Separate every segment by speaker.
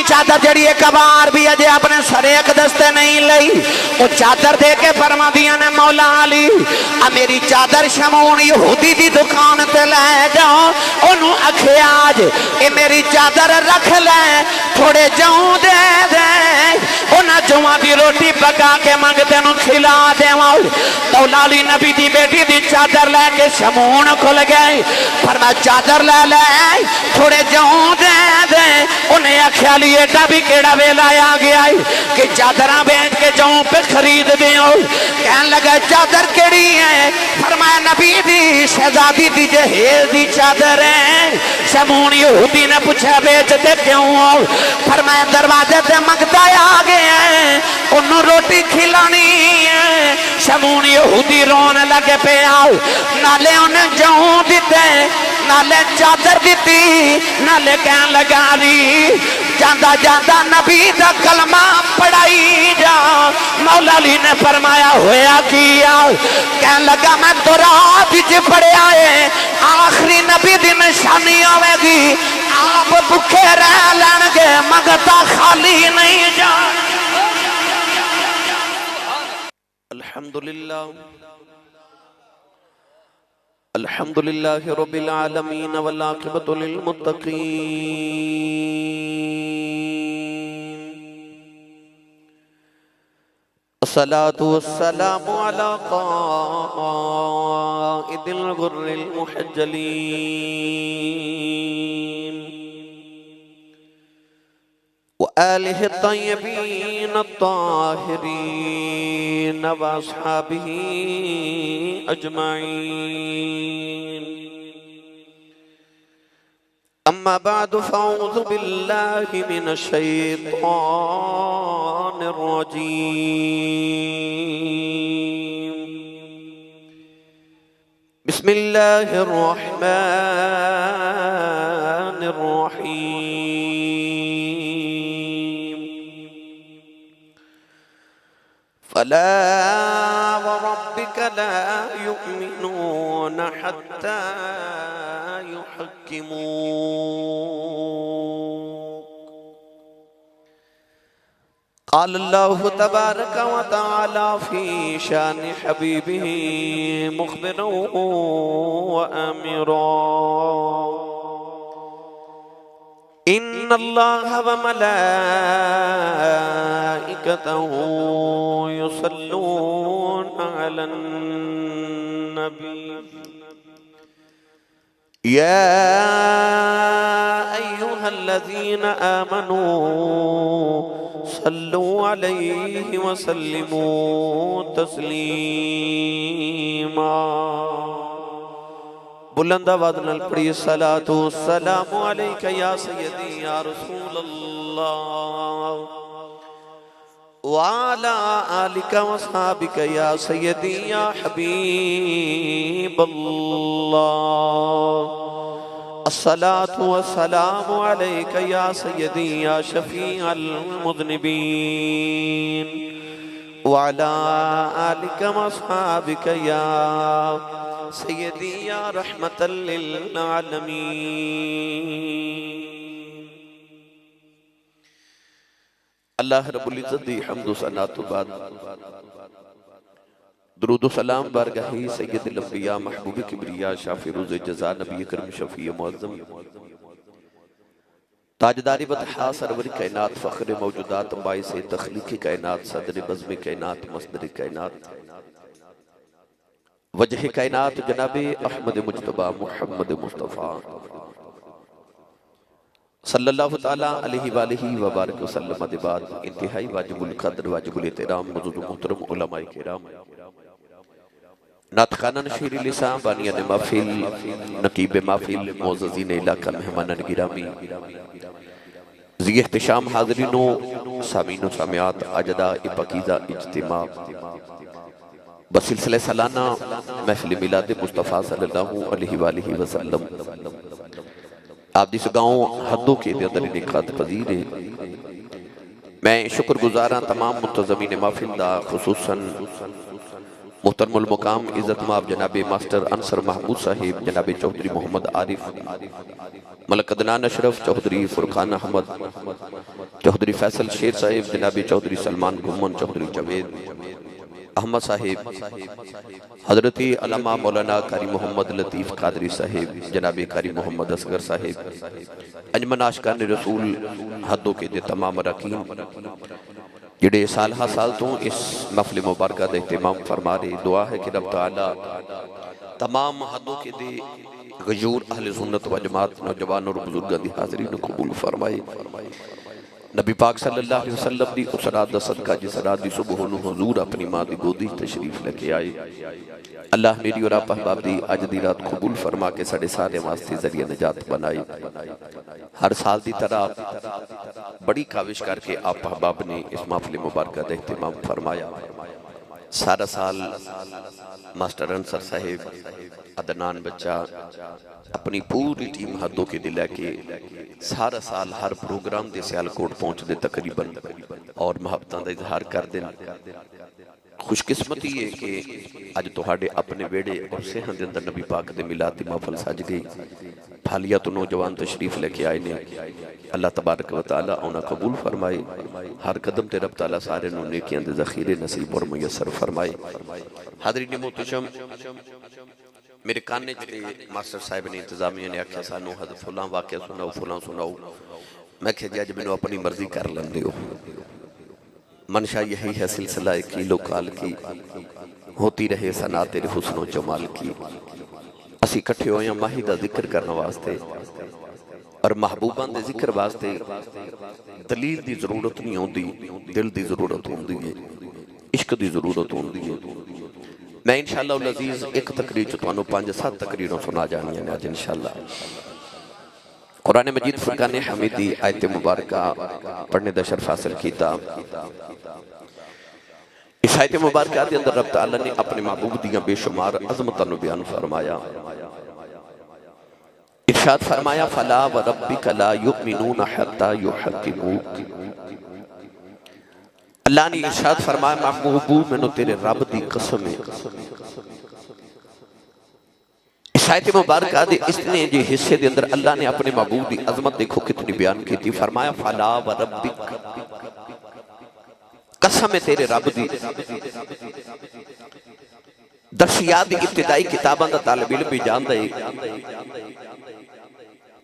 Speaker 1: चादर जड़ी एक बार भी अजे अपने सरे एक दस्ते नहीं लई, वो चादर दे के फरमा दिया ने मौला अली आ मेरी चादर शमून यहूदी दी दुकान ते ले जाओ, ओनू आखे आज ये मेरी चादर रख ले, थोड़े जऊं दे दे उन्हें जौं की रोटी पका के मंग तेन खिला देवा। मौला अली नबी दी बेटी दी चादर लैके शमून खुल गए, फरमा चादर ले ले थोड़े जऊं दे दे। उन्हें आख्या ली एडा भी केड़ा वेला आ गया कि चादर बेच के जऊं पे खरीद दे। कह लगा चादर केड़ी है, फरमाया नबी दी शहजादी दी जहेज दी चादर है। शमून यहूदी ने पूछा बेचते क्यों हो, फरमाया दरवाजे ते मंगता आ गया उन्होंने रोटी खिलानी है। शमून यहूदी रोन लगे पे आओ, नाले उन्हें जऊं दिते नाले चादर दी, नाले कह लगा री जांदा जांदा नबी दा कलमा पढ़ाई जा। मौला अली ने फरमाया होया किया, कह लगा मैं तो रात च पढ़िया है आखिरी नबी दी निशानी होगी, आप भुखे रह लैणगे मंगता खाली नहीं जा। अल्हम्दुलिल्लाह अल्हम्दुलिल्लाह रब्बिल आलमीन वल आक़िबतु लिल मुत्तक़ीन। अस्सलातु वस्सलामु अला क़ाइदिल गुर्रिल मुहज्जलीन व आलिहि तय्यबीन अत्ताहिरीन व अस्हाबिही अजमाइन। अम्मा बाद फ़अऊज़ु बिल्लाहि मिनश शैतानिर रजीम। बिस्मिल्लाहिर रहमानिर रहीम। फला व रब्बिक ला युमिनून हत्ता युहक्किमूक। क़ाल अल्लाहु तबारक व तआला फ़ी शान हबीबिही मुख़बिरन व आमिरा। इन्नल्लाह व मलाइकतहु युसल्लूना अलन नबी या अय्युहल्लज़ीना आमनू सल्लू अलैहि व सल्लिमू तस्लीमा। बुलंद आवाज़ नाल पढ़िए सलातो सलामु अलैका या सय्यदी या रसूल अल्लाह व अला आलिका व अस्हाबिका या सय्यदी या हबीब अल्लाह। अस्सलातु वस्सलामु अलैका या सय्यदी या शफीअल मुज़निबीन व अला आलिका व अस्हाबिका या सय्यदी या रहमतल लिल आलमीन। अल्लाह रब्बुल इज़्ज़त दी हम्द व सना तो बाद दुरूद व सलाम बारगाही सय्यदुल अंबिया महबूब किबरिया शाफी रोज़ जज़ा नबी करम शफी मुअज़्ज़म ताजदारी बतहा सरवर कायनात फ़ख्र मौजूदात बाइस तख्लीक़ कायनात सदर बज़्म कायनात मसदर कायनात वजह कायनात जनाबे अहमद मुज्तबा मुहम्मद मुस्तफ़ा सल्लल्लाहु ताला अलैहि वालिहि व बारक वसल्लम के बाद इंतहाई वाजिबुल क़द्र वाजिबुल एहतराम मौजूद मोहतरम उलमाए किराम नातखाना नशीर लिसान बानियान महफिल नकीब महफिल मोअज़्ज़ज़ीन इलाका मेहमानान गिरामी ज़ी एहतिशाम हाज़रीनो सामीन व सामियात अजदा पकीज़ा इज्तिमा बसिलसिले सालाना महफिल मिलाद मुस्तफ़ा सल्लल्लाहु अलैहि वसल्लम आप जिस गाँव हदों के अंदर निकात पजीर है। मैं शुक्रगुजार हाँ तमाम मुंतज़मीन महफिल दा खुसूसन मुहतरमुल मुकाम इज़्ज़त माब जनाबे मास्टर अंसर महमूद साहिब जनाबे चौधरी मोहम्मद आरिफ
Speaker 2: मलक अदनान अशरफ चौधरी फुरकान अहमद चौधरी फैसल शेर साहिब, जनाबी चौधरी सलमान घुमन, चौधरी जवेद अहमद साहिब, हजरती अल्लामा मौलाना कारी मोहम्मद लतीफ़ कादरी साहिब, जनाबी कारी मोहम्मद असगर साहिब, अंजमन आशिकान रसूल हदों के दे तमाम अरकान जिहड़े साल हा साल तो इस महफिल मुबारक का इहतिमाम फरमा रहे। दुआ है कि रब तआला तमाम हदों के दे गजूर अहले सुन्नत व जमात नौजवान और बुजुर्गों की हाज़री को कबूल फरमाए। नबी पाक सल्लल्लाहु अलैहि वसल्लम दी उस रात दा सदका जिस रात दी सुबह नूं हुजूर अपनी मां दी गोदी तशरीफ लेके आए। अल्लाह मेरी और आप अहबाब दी अज दी रात कबूल फरमा के साडे सारे वास्ते जरिया निजात बनाई। हर साल की तरह बड़ी काविश करके आप अहबाब ने इस महफिल मुबारक का इहतिमाम फरमाया। सारा साल मास्टर अंसर साहिब, अदनान बच्चा, अपनी पूरी टीम हदों के दिल के सारा साल हर प्रोग्राम के सियालकोट पहुंचते तकरीबन और मुहब्बतां दा इजहार करते हैं। खुशकिस्मती है कि अज तुहाडे अपने वेड़े और सेहन के अंदर नबी पाक दे मिलाद दी महफिल सज गई। फालिया तो नौजवान तशरीफ लेके आए ने। अल्लाह तबारक व तआला उन्हें कबूल फरमाए। हर कदम ते रब तआला सारे नूं नेकियां दे ज़ख़ीरे नसीब और मुयस्सर फरमाए। हाज़रीन मोहतरम, मेरे काने च मास्टर साहब ने इंतजामिया ने आख्या सानू फुलां वाक़या सुनाओ, फुलां सुनाओ। मैं कहा जी अज मैनू अपनी मर्जी कर लेंदे हो। मनशा यही है सिलसिला कीलो काल की, होती रहे सना तेरे हुस्नो जमाल की। असी इकट्ठे होए माही दा जिक्र करने वास्ते और महबूबां दे जिक्र वास्ते। दलील की जरूरत नहीं होती, दिल की जरूरत होती है, इश्क की जरूरत होती है। मैं इंशाअल्लाह अज़ीज़ एक तकरीर च तुहानू 5-7 तकरीरों सुना जानियां ने अज इंशाअल्लाह। कुरान मजीद फुरकान हमीदी आयत मुबारक पढ़ने का शर्फ हासिल किया। इस आयत मुबारक के अंदर रब तआला ने अपने महबूब दियां बेशुमार अज़मतां बयान फरमाया। इरशाद फरमाया फला व रब्बिका ला युमिनूना हत्ता युहक्किमूक। अल्लाह ने इरशाद फरमाया महबूब मैनू तेरे रब दी कसम है। आयत मुबारक दे इसने जे हिस्से दे अंदर अल्लाह ने अपने महबूब की अजमत देखो कितनी बयान की। फरमाया फला व रब्बिक, कसम है तेरे रब दी। दर्शियात दी इब्तिदाई किताबां दा तालिब इल्म भी जानदा है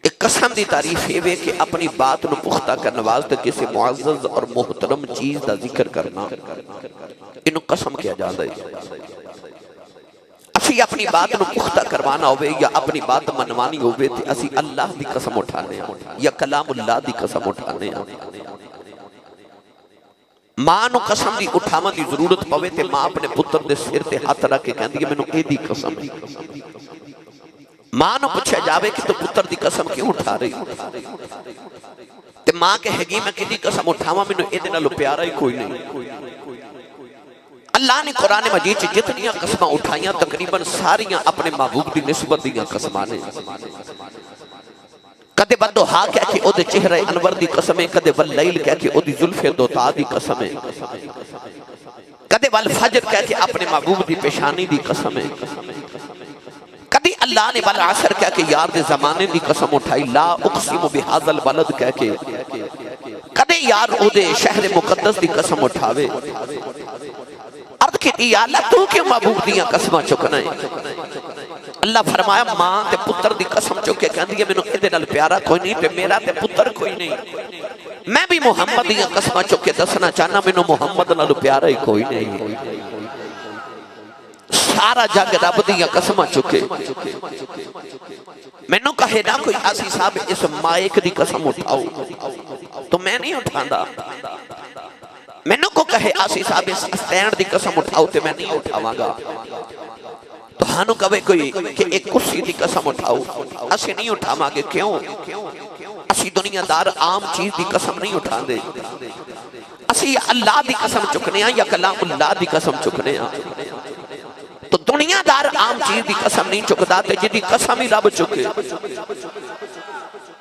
Speaker 2: एक कसम दी तारीफ है कि अपनी बात नूं पुख्ता करने वास्ते किसी मुअज़्ज़ज़ और मोहतरम चीज दा जिक्र करना इनू कसम किया जाता है। असी अपनी बात नूं पुख्ता करवाना होवे या अपनी बात मनवानी होवे ते असी अल्लाह दी कसम उठाने या कलामुल्लाह दी कसम उठाने। मां नूं कसम दी उठावन दी जरूरत पवे ते मां अपने पुत्र दे सिर ते हाथ रख के कहंदी है मैनूं एदी कसम है। मां नूं पूछा जावे कि तू पुत्र दी कसम क्यों उठा रही ते मां कहेगी मैं किदी कसम उठावा, मैनूं एदे नालों प्यारा ही कोई नहीं। अल्लाह ने कुरान मजीद च जितनियां कसमां उठाइयां तकरीबन सारियां अपने महबूब दी निस्बत दीयां कसमां ने। कदे बदोहा कह के ओदे चेहरे अनवर दी कसम है, कदे वल्लैल कह के ओदी जुल्फे दोता दी कसम है, कदे वल फजर कह के अपने महबूब दी पेशानी दी कसम है। कदी अल्लाह ने वल असर कह के यार दे जमाने दी कसम उठाई, ला उक़सिमु बिहाज़ल बलद कह के। कदे यार ओदे शहर मुकद्दस दी कसम उठावे। अर्थ की या अल्लाह तू क्यों महबूब दियां कसमां चुकना है। अल्लाह फरमाया मां ते पुत्र दी कसम चुक के कहंदी है मैनूं इहदे नाल प्यारा कोई नहीं ते मेरा ते पुत्र कोई नहीं। मैं भी मुहम्मद दियां कसमां चुक के दसना चाहना मैनूं मुहम्मद नाल प्यारा ही कोई नहीं। सारा जग रब दियां कसमां चुके। मैनूं कहे ना कोई आसी साहब इस माइक दी कसम उठाओ तो मैं नहीं उठांदा। मैनू को कहे आसी साहब इस स्टैंड दी कसम उठाओ तो मैं नहीं उठावांगा। तो हानू कहे कोई कि एक कुर्सी दी कसम उठाओ असी नहीं उठावांगे। क्यों? असी दुनियादार आम चीज दी कसम नहीं उठांदे। असी अल्लाह दी कसम चुकने या कलामुल्लाह दी कसम चुकने। तो दुनियादार आम चीज दी कसम नहीं चुकदा ते जिहदी कसम ही रब चुके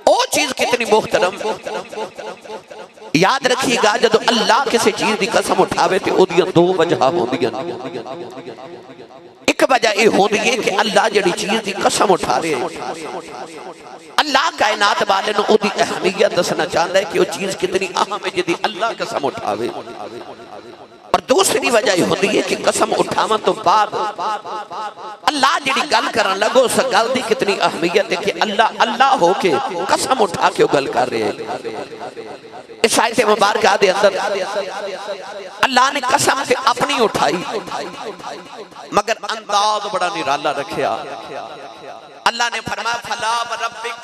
Speaker 2: ओ चीज कितनी मुहतरम। याद रखिएगा जब अल्लाह किसी चीज की कसम उठावे तो ओदियां दो वजह होंदियां। एक वजह यह होती है कि अल्लाह जिहड़ी चीज की कसम उठा रहे अल्लाह कायनात वाले नूं उहदी अहमियत दसना चाहता है कि वह चीज़ कितनी अहम है जिहदी अल्लाह कसम उठावे। और दूसरी वजह यह होती है कि कसम उठावन तो बाद अल्लाह जिहड़ी गल करन लगो उस गल दी कितनी अहमियत है कि अल्लाह अल्लाह होके कसम उठा के गल कर रहे हैं। इस आयत मुबारक दे अंदर अल्लाह ने कसम से अपनी उठाई मगर अंदाज बड़ा निराला रखिया। अल्लाह ने फरमाया फला व रब्बिक,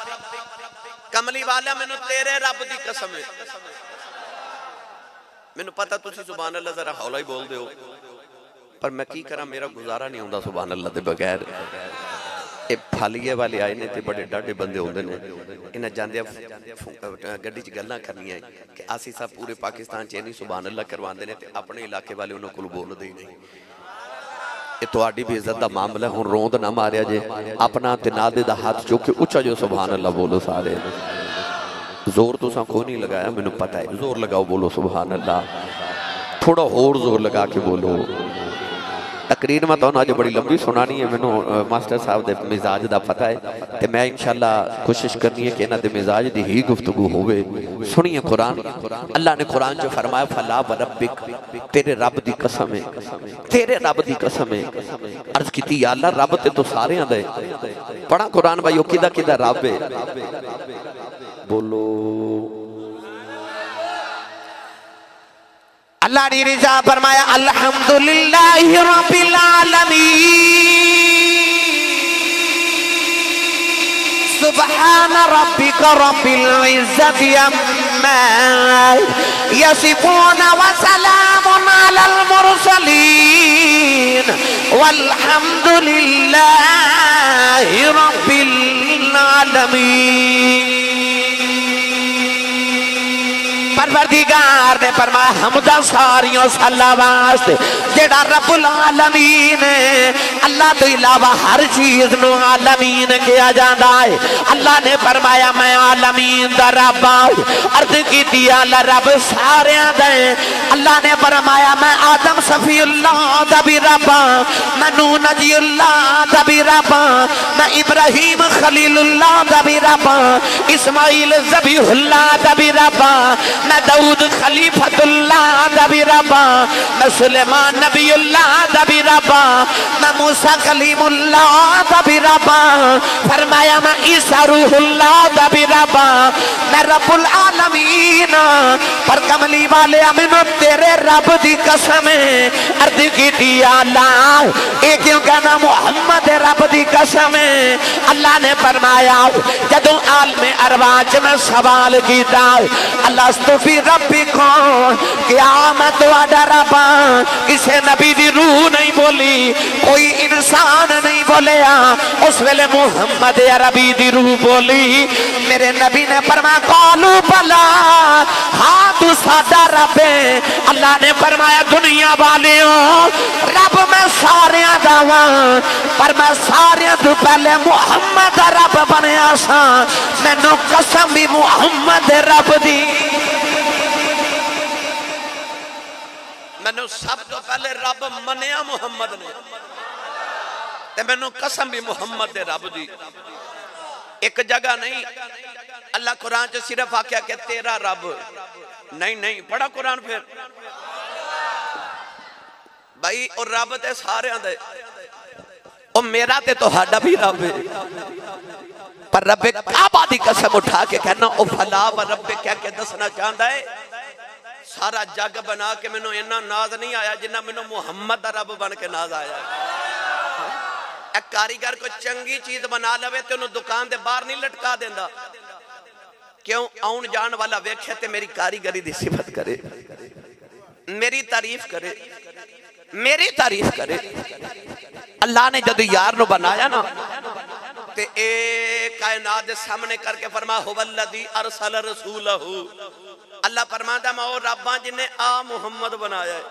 Speaker 2: कमली वाला मैनू तेरे रब दी कसम है। मैनू पता तुसी सुभान अल्लाह जरा हौला ही बोल दो, पर मैं की करा, मेरा गुजारा नहीं होंदा सुभान अल्लाह दे बगैर। ये फालिए वाले आए ने ते बड़े डाढ़े बंदे होंदे ने, इन्हां जांदे गड्डी च गल्लां करनियां कि आसी साहब पूरे पाकिस्तान च नहीं सुभान अल्लाह करवांदे ने ते अपने इलाके वाले उन्हां कोल बोलदे ही नहीं। ये तुहाडी भी इज्जत दा मामला, हुण रोंद ना मारिया जे, अपना ते नादे दा हाथ चुक के उच्चा जो सुभान अल्लाह बोलो सारे। जोर तुसां कोई नहीं लगाया, मैनू पता है, जोर लगाओ बोलो सुभान अल्लाह, थोड़ा होर जोर लगा के बोलो। तकरीर मैं तुहानू अज बड़ी लंबी सुनानी है, मैनू मास्टर साहब दे मिजाज दा पता है ते मैं इंशाअल्लाह कोशिश करनी है कि इन्हां दे मिजाज दी ही गुफ्तगू होवे। सुनिए कुरान, अल्लाह ने कुरान च फरमाया फला व रब्बिक, तेरे रब दी कसम है, तेरे रब दी कसम है। अर्ज कीती या अल्लाह रब ते तो सारेयां दा है, पढ़ा कुरान भाई, किदा किदा रब है बोलो।
Speaker 1: अल्लाह ने रिजा फरमाया अल्हम्दुलिल्लाहि रब्बिल आलमीन, सुब्हान रब्बिका रब्बिल इज्जति अम्मा यसिफून व सलामुन अलल मुरसलीन वल्हम्दुलिल्लाहि रब्बिल आलमीन। परवरदिगार ने फरमाया हमदा सारियों सल्ला वास्ते जेड़ा रब्बुल आलमीन है। अल्लाह तो इलावा हर चीज नु आलमीन किया जाता है। अल्लाह ने फरमाया मैं आलमीन दा रब हूं, अर्ज की अल्लाह रब सारियां दा है। अल्लाह ने फरमाया मैं आदम सफीउल्लाह दा भी रब हां, मैं नूह नजीउल्लाह दा भी रब हां, मैं इब्राहिम खलीलुल्लाह दा भी रब हां, इस्माइल ज़बीहुल्लाह दा भी रब हां, मैं दाऊद खलीफतुल्लाह दा भी रब हां, मैं सुलेमान नबीउल्लाह दा भी रब हां, मैं मूसा कलीमुल्लाह दा भी रब हां, फरमाया मैं ईसा रूहुल्लाह दा भी रब हां, मैं रब्बुल आलमीन। पर कमली वाले मैनू तेरे रब दी कसम है, अर्ज कीती अल्लाह ये क्यों कहना मुहम्मद रब दी कसम है। अल्लाह ने फरमाया जदों आलमे अरवाज में सवाल कीता अल्लाह स्तुफी रब्बी कौन, क्या मैं तुहाडा रब हां, किसी नबी दी रूह नहीं बोली, कोई इंसान नहीं बोलिया, उस वेले मुहम्मद अरबी दी रूह बोली। मेरे नबी ने फरमाया कालू भला हाँ तू साडा रब है। अल्लाह ने फरमाया दुनिया वालियों रब मैं सारियां दा वां, पर मैं सारियां तो पहले मुहम्मद रब बनया सा। मैनू कसम भी मुहम्मद रब दी, मैनू सब तो पहले रब मनिया मुहम्मद ने, ते मैनू कसम भी मुहम्मद दे रब दी। एक जगह नहीं अल्लाह कुरान च सिर्फ आख्या कि तेरा रब नहीं, नहीं पढ़ा कुरान फिर भाई, और रब ते सारे दे, और मेरा ते तुहाडा भी रब है। पर रब्बे काबा दी कसम उठा के कहना ओ फला व रब्बे कह के दसना चाहता है सारा जग बना के मैनू इन्ना नाज नहीं आया जिन्ना मैनू मुहम्मद दा रब बन के नाज आया। एक कारीगर को चंगी चीज बना लवे ते उन्हें दुकान दे बाहर नहीं लटका देंदा, क्यों आउन जान वाला वेखे ते मेरी कारीगरी दी सिफत करे, मेरी तारीफ करे, मेरी तारीफ करे। अल्लाह ने जब यार नु बनाया ना ते ए कायनात दे सामने करके फरमाया हुवल्लज़ी अरसल रसूलहू, अल्लाह फरमाता मैं वो रब हां जिन्हें आ मुहम्मद बनाया है।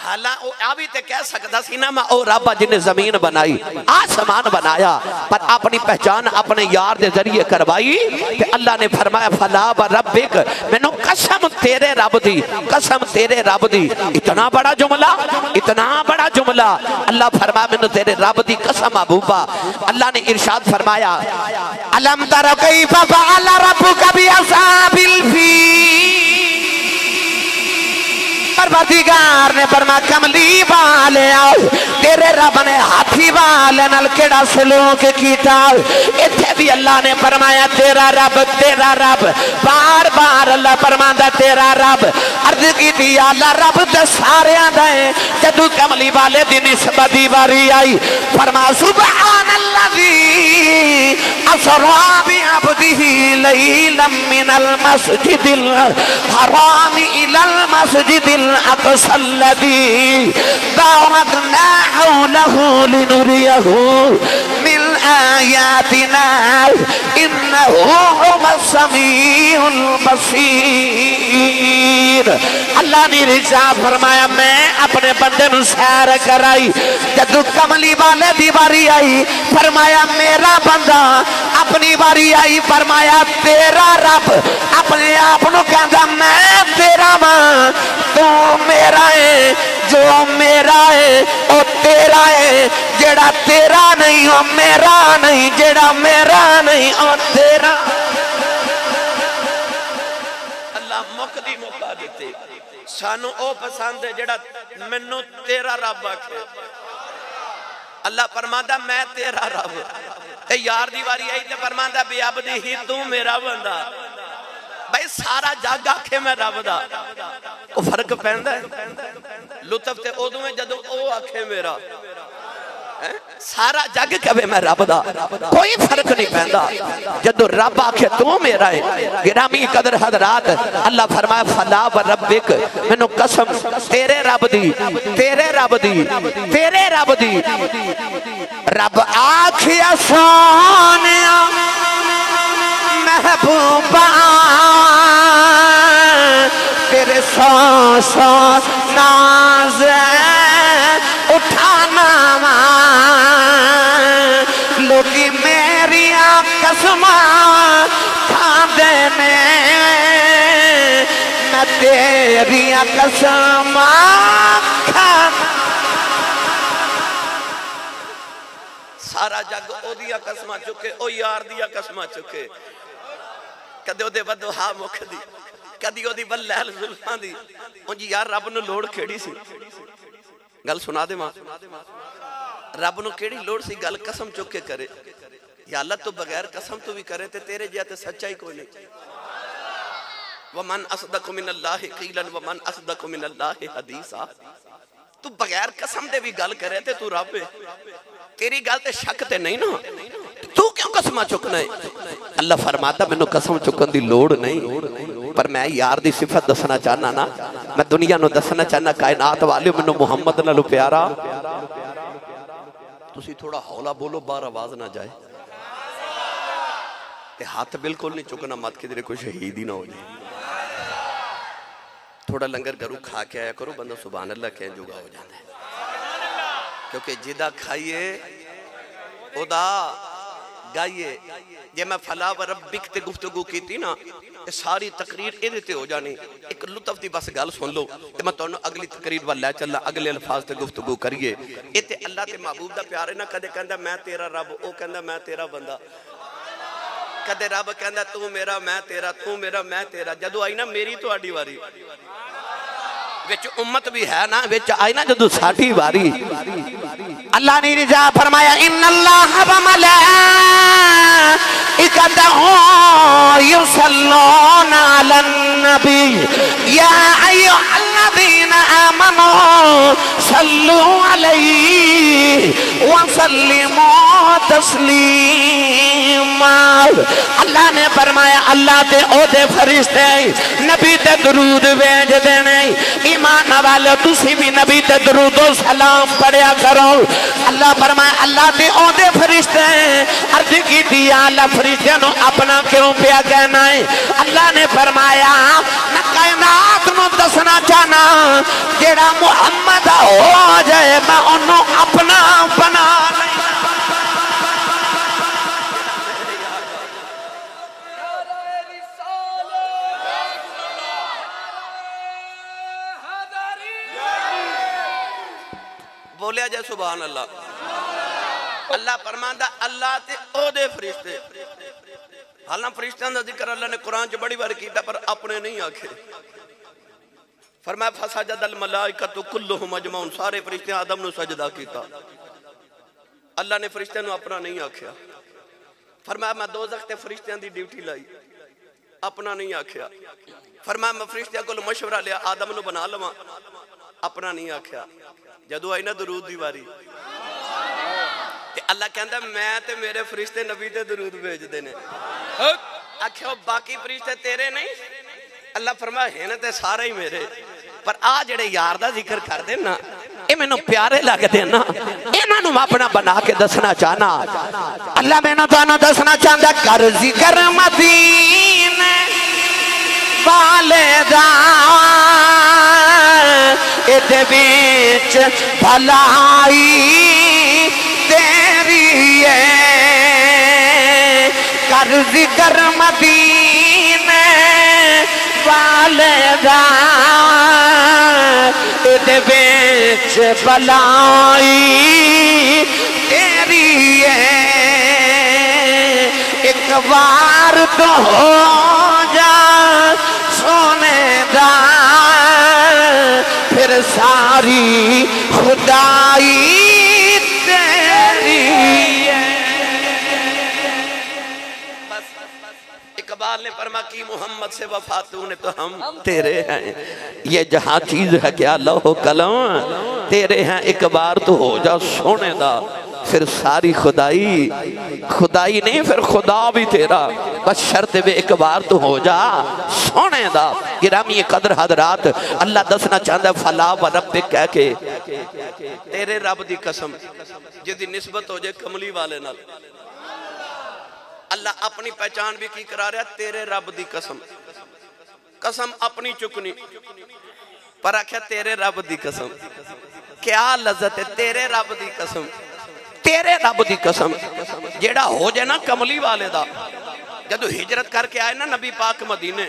Speaker 2: हाला ओ आ भी ते कह सकदा सी ना मैं ओ रब जिन्हें जमीन बनाई आसमान बनाया, पर अपनी पहचान अपने यार दे जरिए करवाई ते अल्लाह ने फरमाया फला व रब्बिक, मैनू कसम तेरे रब दी, कसम तेरे रब दी। इतना बड़ा जुमला, इतना बड़ा जुमला। अल्लाह फरमाया मैनू तेरे रब दी कसम महबूबा। अल्लाह ने इरशाद फरमाया
Speaker 1: अलम तरा कैफा फअल रब्बुका बिअस्हाबिल फील, परवरदिगार ने फरमाया कमली वाले आओ, तेरे रब ने हाथी वाले नाल केड़ा सलूक कीता। इत्थे भी अल्लाह ने फरमाया तेरा रब, तेरा रब। बार बार अल्लाह फरमांदा तेरा रब। अर्ज कीती अल्लाह रब ते सारियां दा है। जदों कमली वाले दी निस्बत दी वारी आई फरमाया सुबहानल्लाजी असरा बि अब्दिही लैलन मिनल मस्जिदिल हराम इलल मस्जिदिल अक़सल्लज़ी बारकना हौलहु लिनुरियहु मिन आयातिना इन्नहु हुवस समीउल बसीर। अल्लाह ने इरशाद फरमाया मैं अपने बंदे नू सैर कराई। जदों कमली वाले दी बारी आई फरमाया मेरा बंदा, अपनी बारी आई फरमाया तेरा रब। अपने आप को कहता मैं तेरा वां, तू मेरा है, जो मेरा है वो तेरा है, जेड़ा तेरा नहीं वो मेरा नहीं, जेड़ा मेरा नहीं वो तेरा।
Speaker 2: अल्लाह मुकदी मुका देते सानू ओ पसंद है जेड़ा मैनू तेरा रब आखे। अल्लाह फरमांदा मैं तेरा रब, ते यार दी वारी आई ते फरमांदा बेअब्दी ही तू मेरा बंदा। भाई सारा जग आखे मैं रब दा, ओ फर्क पैंदा है। लुत्फ ते उदों है जदों ओ आखे मेरा, सारा जग कहे मैं रब दा, कोई फर्क नहीं पैंदा। जदों रब आखे तू मेरा है। गिरामी कदर हजरात अल्लाह फरमाया फला व रब्बिक, मैनू कसम तेरे रब दी, तेरे रब दी, तेरे रब दी। रब आखिया सोनिया महबूबा तेरे सौ सौ नाज उठाना लोकी मेरिया कसमा खादे ने, मैं तेरिया कसमा खाना। सारा जग ओदिया कसमा चुके, ओ यार दिया कसमा चुके। कदे ओदे वदो हा मुख दी, कदी ओदी बल्लैल जुल्फां दी। उंज यार रब नू लोड़ केड़ी सी? गल सुना दे मां, रब नू केड़ी लोड़ सी गल कसम चुक के करे? या अल्लाह तो बगैर कसम तो भी करे ते तेरे जिहा ते सच्चा ही कोई नहीं। वमन असदक़ु मिनल्लाहि क़ीलन वमन असदक़ु मिनल्लाहि हदीसा। तू बगैर कसम दे भी गल करे ते तू रब है, तेरी गल ते शक ते नहीं ना, तू क्यों कसम चुकना है? अल्लाह फरमाता मैनू कसम चुकन दी लोड़ नहीं, पर मैं यार दी सिफत दसना चाहना ना, मैं दुनिया नू दसना चाहना कायनात वाले मैनू मुहम्मद नालों प्यारा। तुसी थोड़ा हौला बोलो बाहर आवाज ना जाए, ते हाथ बिल्कुल नहीं चुकना, मत किधरे कोई शहीद ही ना हो जाए। थोड़ा लंगर घरों खा के आया करो, बंदा सुभान अल्लाह कह जोगा हो जाता है, क्योंकि जिदा खाइए ओदा गाइए। जे मैं फला व रब्बिक ते गुफ्तगू की ना, सारी तकरीर इहदे ते हो जानी। एक लुत्फ दी बस गल सुन लो ते मैं तुहानू अगली तकरीर वाल लै चला, अगले अल्फाज ते गुफ्तगू करिए। ये ते अल्लाह ते महबूब दा प्यार है ना, कदे कहंदा मैं तेरा रब, ओ कहंदा मैं तेरा बंदा। कदे रब कहंदा तू मेरा मैं तेरा, तू मेरा मैं तेरा। जदों आई ना मेरी तुहाडी वारी, विच उम्मत भी है ना, विच आई ना जदों साडी वारी,
Speaker 1: अल्लाह ने रिजा फरमाया इन्नल्लाह व मलाइकतहु युसल्लूना अलन नबी या अय्युहल्लज़ीना आमनू सल्लू अलैहि व सल्लिमू तस्लीमा। अल्लाह ने फरमाया अल्लाह ते ओदे फरिश्ते नबी ते दरूद भेज देने। ईमान वाले तुसी भी नबी ते दरूद सलाम पढ़िया करो। अल्लाह फरमाया अल्लाह ते ओदे फरिश्ते। अर्ज की दिया अल्लाह फरिश्ते नु अपना क्यों पिया कहना है? अल्लाह ने फरमाया मैं कायनात नु दसना चाहना जेड़ा मुहम्मद हो जाए मैं उन्होंने अपना बना लेना। बोलिया जाए सुभान अल्लाह। अल्लाह फरमांदा अल्लाह ते ओदे फरिश्ते, हालां फरिश्तों का जिक्र अल्लाह ने कुरान च बड़ी बार किया पर अपने नहीं आखे। फरमाया फसजदल मलाइकतु कुल्लुहुम अजमऊन, सारे फरिश्ते आदम नु सजदा किया। अल्लाह ने फरिश्तों नु अपना नहीं आख्या। फरमाया मैं दोज़ख ते फरिश्तों की ड्यूटी लाई, अपना नहीं आख्या। फरमाया मैं फरिश्तों को मशवरा लिया आदम नु बना लवां, अपना नहीं आख्या। जदों आई ना दरूद दी वारी ते अल्लाह कहंदा मैं ते मेरे फरिश्ते नबी ते दरूद भेजदे ने। आख्या बाकी फरिश्ते तेरे नहीं, अल्लाह फरमाया हैं ते सारे ही मेरे, पर आ जेड़े यार दा जिक्र करदे ना ये मैनू प्यारे लगदे ना, इन्हां नू अपना बना के दसना चाहना। अल्लाह मैनू तुहानू दसना चाहंदा कर जिक्र मदीने वाले दा इहदे विच भलाई तेरी है। कर जिक्र मदीने वाले दा इहदे विच भलाई तेरी है। एक बार तो हो जा सोने दा फिर सारी खुदाई तेरी है। इकबाल ने फरमा की मोहम्मद से वफा तूने तो हम तेरे हैं, ये जहां चीज है क्या लौह कलम तेरे हैं। एक बार तो हो जा सोने दा फिर सारी खुदाई, खुदाई नहीं फिर खुदा भी तेरा, बस शर्त वे एक बार तो हो जा सोने दा। गिरामी कदर हजरात अल्लाह दसना चाहता फला व रब कह के तेरे रब दी कसम जिसकी निस्बत हो जाए कमली वाले नाल। अल्लाह अपनी पहचान भी की करा रहा तेरे रब दी कसम, कसम अपनी चुकनी पर आख्या तेरे रब दी कसम। क्या लज्जत है तेरे रब दी कसम, तेरे रब दी कसम जेड़ा हो जाए ना कमली वाले दा। जदों हिजरत करके आए ना नबी पाक मदीने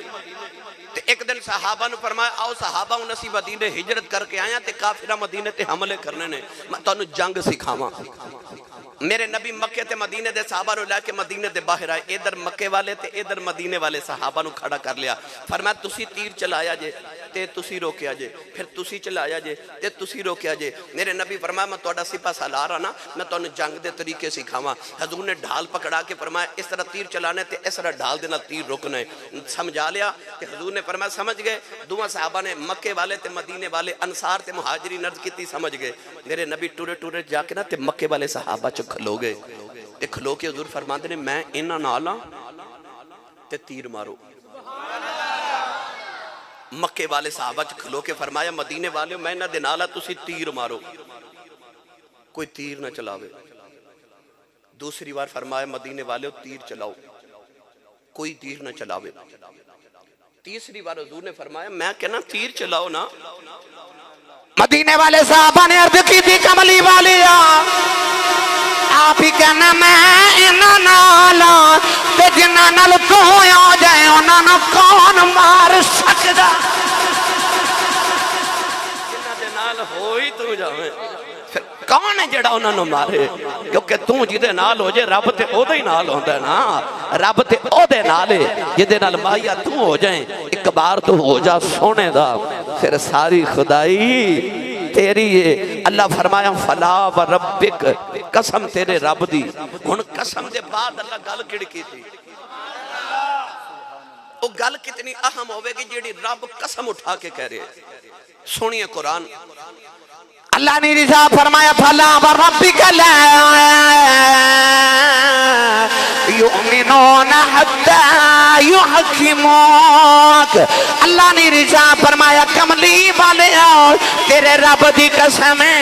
Speaker 1: ते एक दिन सहाबा ने फरमाया आओ सहाबा हुण असीं मदीने हिजरत करके आए ते काफिरा मदीने ते हमले करने ने, मैं तुहानू जंग सिखावां। मेरे नबी मक्के ते मदीने दे सहाबा नु लेके मदीने दे बाहर आए, इधर मक्के वाले ते इधर मदीने वाले सहाबा नु खड़ा कर लिया। फरमाया तुसी तीर चलाया जे ते तुसी रोकिया जे, फिर तुसी चलाया जे ते तुसी रोकिया जे। मेरे नबी फरमाया मैं तुहाडा सिपा सालार हां ना, मैं तुहानू जंग दे तरीके सिखावां। हजूर ने ढाल पकड़ा के फरमाया इस तरह तीर चलाने ते इस तरह ढाल दे नाल तीर रोकना है। समझा लिया ते हजूर ने फरमाया समझ गए। दोवां सहाबा ने मक्के वाले ते मदीने वाले अंसार ते मुहाजिरीन अर्ज कीती समझ गए। मेरे नबी टुरे टुरे जाके ना ते मक्के वाले सहाबा च खलो गए ते खलो के हजूर फरमाते ने मैं इन्हां नाल हां ते तीर मारो। मक्के वाले सहाबा च खलो के फरमाया मदीने वाले मैं इन्हां दे नाल हां तुसी तीर मारो, कोई तीर ना चलावे। दूसरी बार फरमाया मदीने वाले तीर चलाओ, कोई तीर ना चलावे। तीसरी बार हजूर ने फरमाया मैं कहना तीर चलाओ ना। मदीने वाले साहबा ने अर्ज की थी कमली वाले आप ही कहना मैं इन्हां नाल ते जिन्हां नाल तू आ जाए उन्हां नूं कौन मार सकदा। जिन्हां दे नाल होई तू जावे फिर कौन है जेड़ा उन्हां नूं मारे, क्योंकि तू जिहदे नाल हो जाए रब ते ओदे ही नाल होंदा है ना, रब ते ओदे नाल है। जिहदे नाल माहिया तू हो जाए एक बार तो हो जा सोने दा फिर सारी खुदाई तेरी है। अल्लाह फरमाया फला व रब्बिक कसम तेरे रब दी। हुण कसम दे बाद अल्लाह गल किहड़ी कीती, वो गल कितनी अहम होवेगी जेड़ी रब कसम उठा के कह रहे। सुनिए कुरान अल्लाह ने रिजा फरमाया फला व रब्बिक ला युमिनून हत्ता युहकिमूक। अल्लाह ने रिजा फरमाया कमली वाले तेरे रब दी कसम है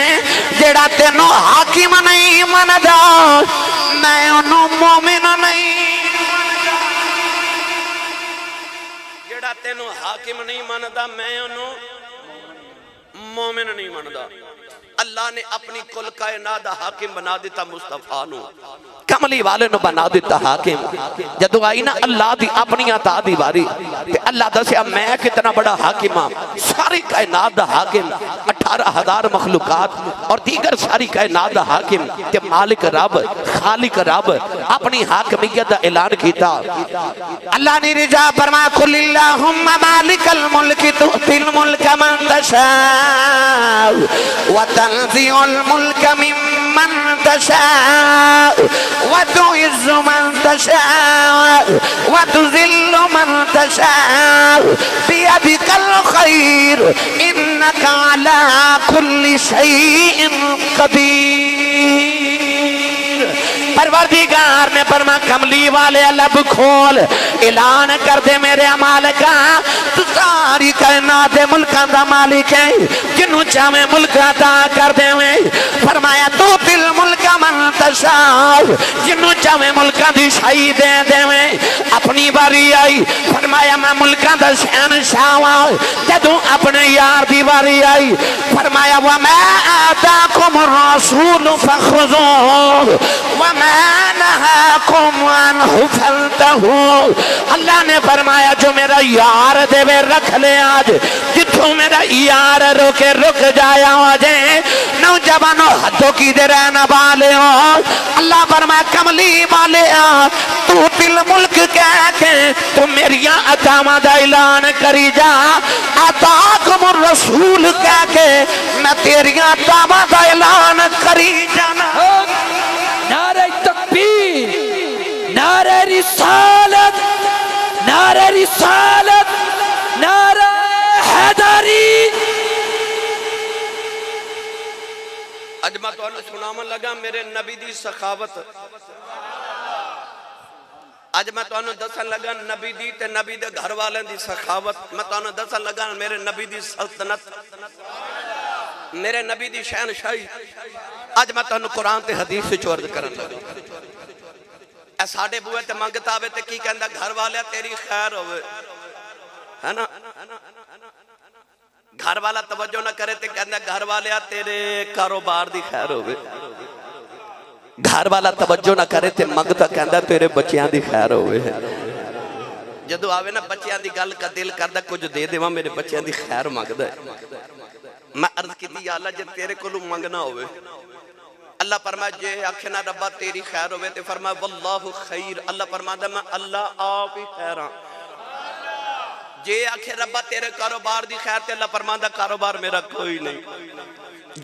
Speaker 1: जेड़ा तेनों हाकिम नहीं मनदा मैं उन्हों मोमिन नहीं।
Speaker 2: जेड़ा तेनों हाकिम नहीं मानदा मैं उन्हों मोमिन नहीं मानदा। अल्लाह ने अपनी कुल कायनात दा हाकिम बना दिता मुस्तफा नू, कमली वाले नु बना दिता हाकिम। जदों आई ना अल्लाह दी अपनी अता दी वारी ते अल्लाह दसिया मैं कितना बड़ा हाकिम हां, सारी कायनात दा हाकिम, 18,000 मखलूकात और दीगर सारी कायनात दा हाकिम ते मालिक रब खालिक रब अपनी हाकिमियत दा ऐलान कीता।
Speaker 1: अल्लाह ने रिजा फरमाया कुल्लिल्लाहुम्मा मालिकल मुल्क तुतिल मुल्क मन तशा व तंज़िउल मुल्क मिम्मन तशा व तुइज़्ज़ु मन तशा व तुज़िल्लु मन तशा बियदिकल खैर इन्नका अला कुल्लि शैइन कदीर। परवरदिगार ने फरमा कमली वाले लब खोल ऐलान कर दे मेरे मालिका तू सारी कायनात दे मुल्कां दा मालिक है, जिन्हों चाहे मुल्क अता कर देवे। फरमाया तू दिल मुल्क मन तशा, जिन्हों चाहे मुल्कां दी शाही दे देवे। अपनी बारी आई फरमाया मैं मुल्कां दा शहनशाह हां, जदों अपने यार दी बारी आई फरमाया व मैं आताकुम रसूल फखुज़ू व अल्लाह ने फरमाया जो मेरा यार देवे रख ले, आज जिथों मेरा यार रोके रुक जाया जे। नौजवानों हदों की दे रहना वाले हो, अल्लाह फरमाया कमली वाले तू दिल मुल्क कह के तू मेरिया अतावां दा ऐलान करी जा, अताकुमुर रसूल कह के मैं तेरिया अतावां दा ऐलान करी जाना।
Speaker 3: नारे तकबीर, नारे रिसालत, नारे रिसालत, नारे हैदरी।
Speaker 2: अज मैं तुहानू सुनावन लगा मेरे नबी दी सखावत। अज मैं तुहानू दसन लगा नबी दी ते नबी दे घर वाले दी सखावत। मैं तुहानू दसन लगा मेरे नबी दी सल्तनत, मेरे नबी दी शहनशाही। अज मैं तुहानू कुरान ते हदीस विच अर्ज करन लगा। ए साडे बूहे ते मंगता आवे ते की कहंदा घर वाले तेरी खैर होवे, है ना। घर वाला तवज्जो ना करे ते कहंदा घर वाले तेरे कारोबार दी खैर होवे। घर वाला तवज्जो ना करे ते मंगता कहंदा तेरे बच्चियां दी खैर होवे। जदों आवे ना बच्चियां दी गल का दिल करदा कुछ दे देवां, मेरे बच्चियां दी खैर मंगदा है। मैं अर्ज की या अल्लाह जे तेरे कोलों मंगना होवे, अल्लाह फरमाए जे आखे ना रब्बा तेरी खैर होवे ते फरमाए वल्लाहु खैर। अल्लाह फरमांदा मैं अल्लाह आप ही खैर हां। जे आखे रब्बा तेरे कारोबार दी खैर ते अल्लाह फरमांदा कारोबार मेरा कोई नहीं।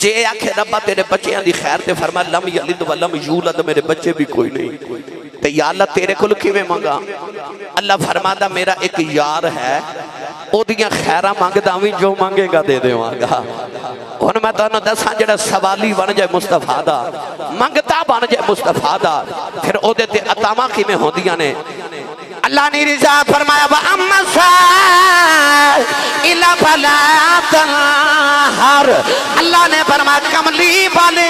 Speaker 2: जे आखे रब्बा तेरे बच्चियां दी खैर ते फरमाए लम यलिद व लम यूलद, मेरे बच्चे भी कोई नहीं। ते या अल्लाह तेरे कोल किवें मंगा? अल्लाह फरमांदा मेरा एक यार है, ओदियां खैरां मंगदा भी जो मंगेगा दे देवांगा। हुण मैं तुहानू दसां जेड़ा सवाली बन जाए मुस्तफा दा, मंगता बन जाए मुस्तफा दा, फिर ओदे ते अतावां किवें होंदियां ने।
Speaker 1: अल्लाह ने रिजा फरमाया व अम्मा इला फला तनहर। अल्लाह ने फरमाया कमली वाले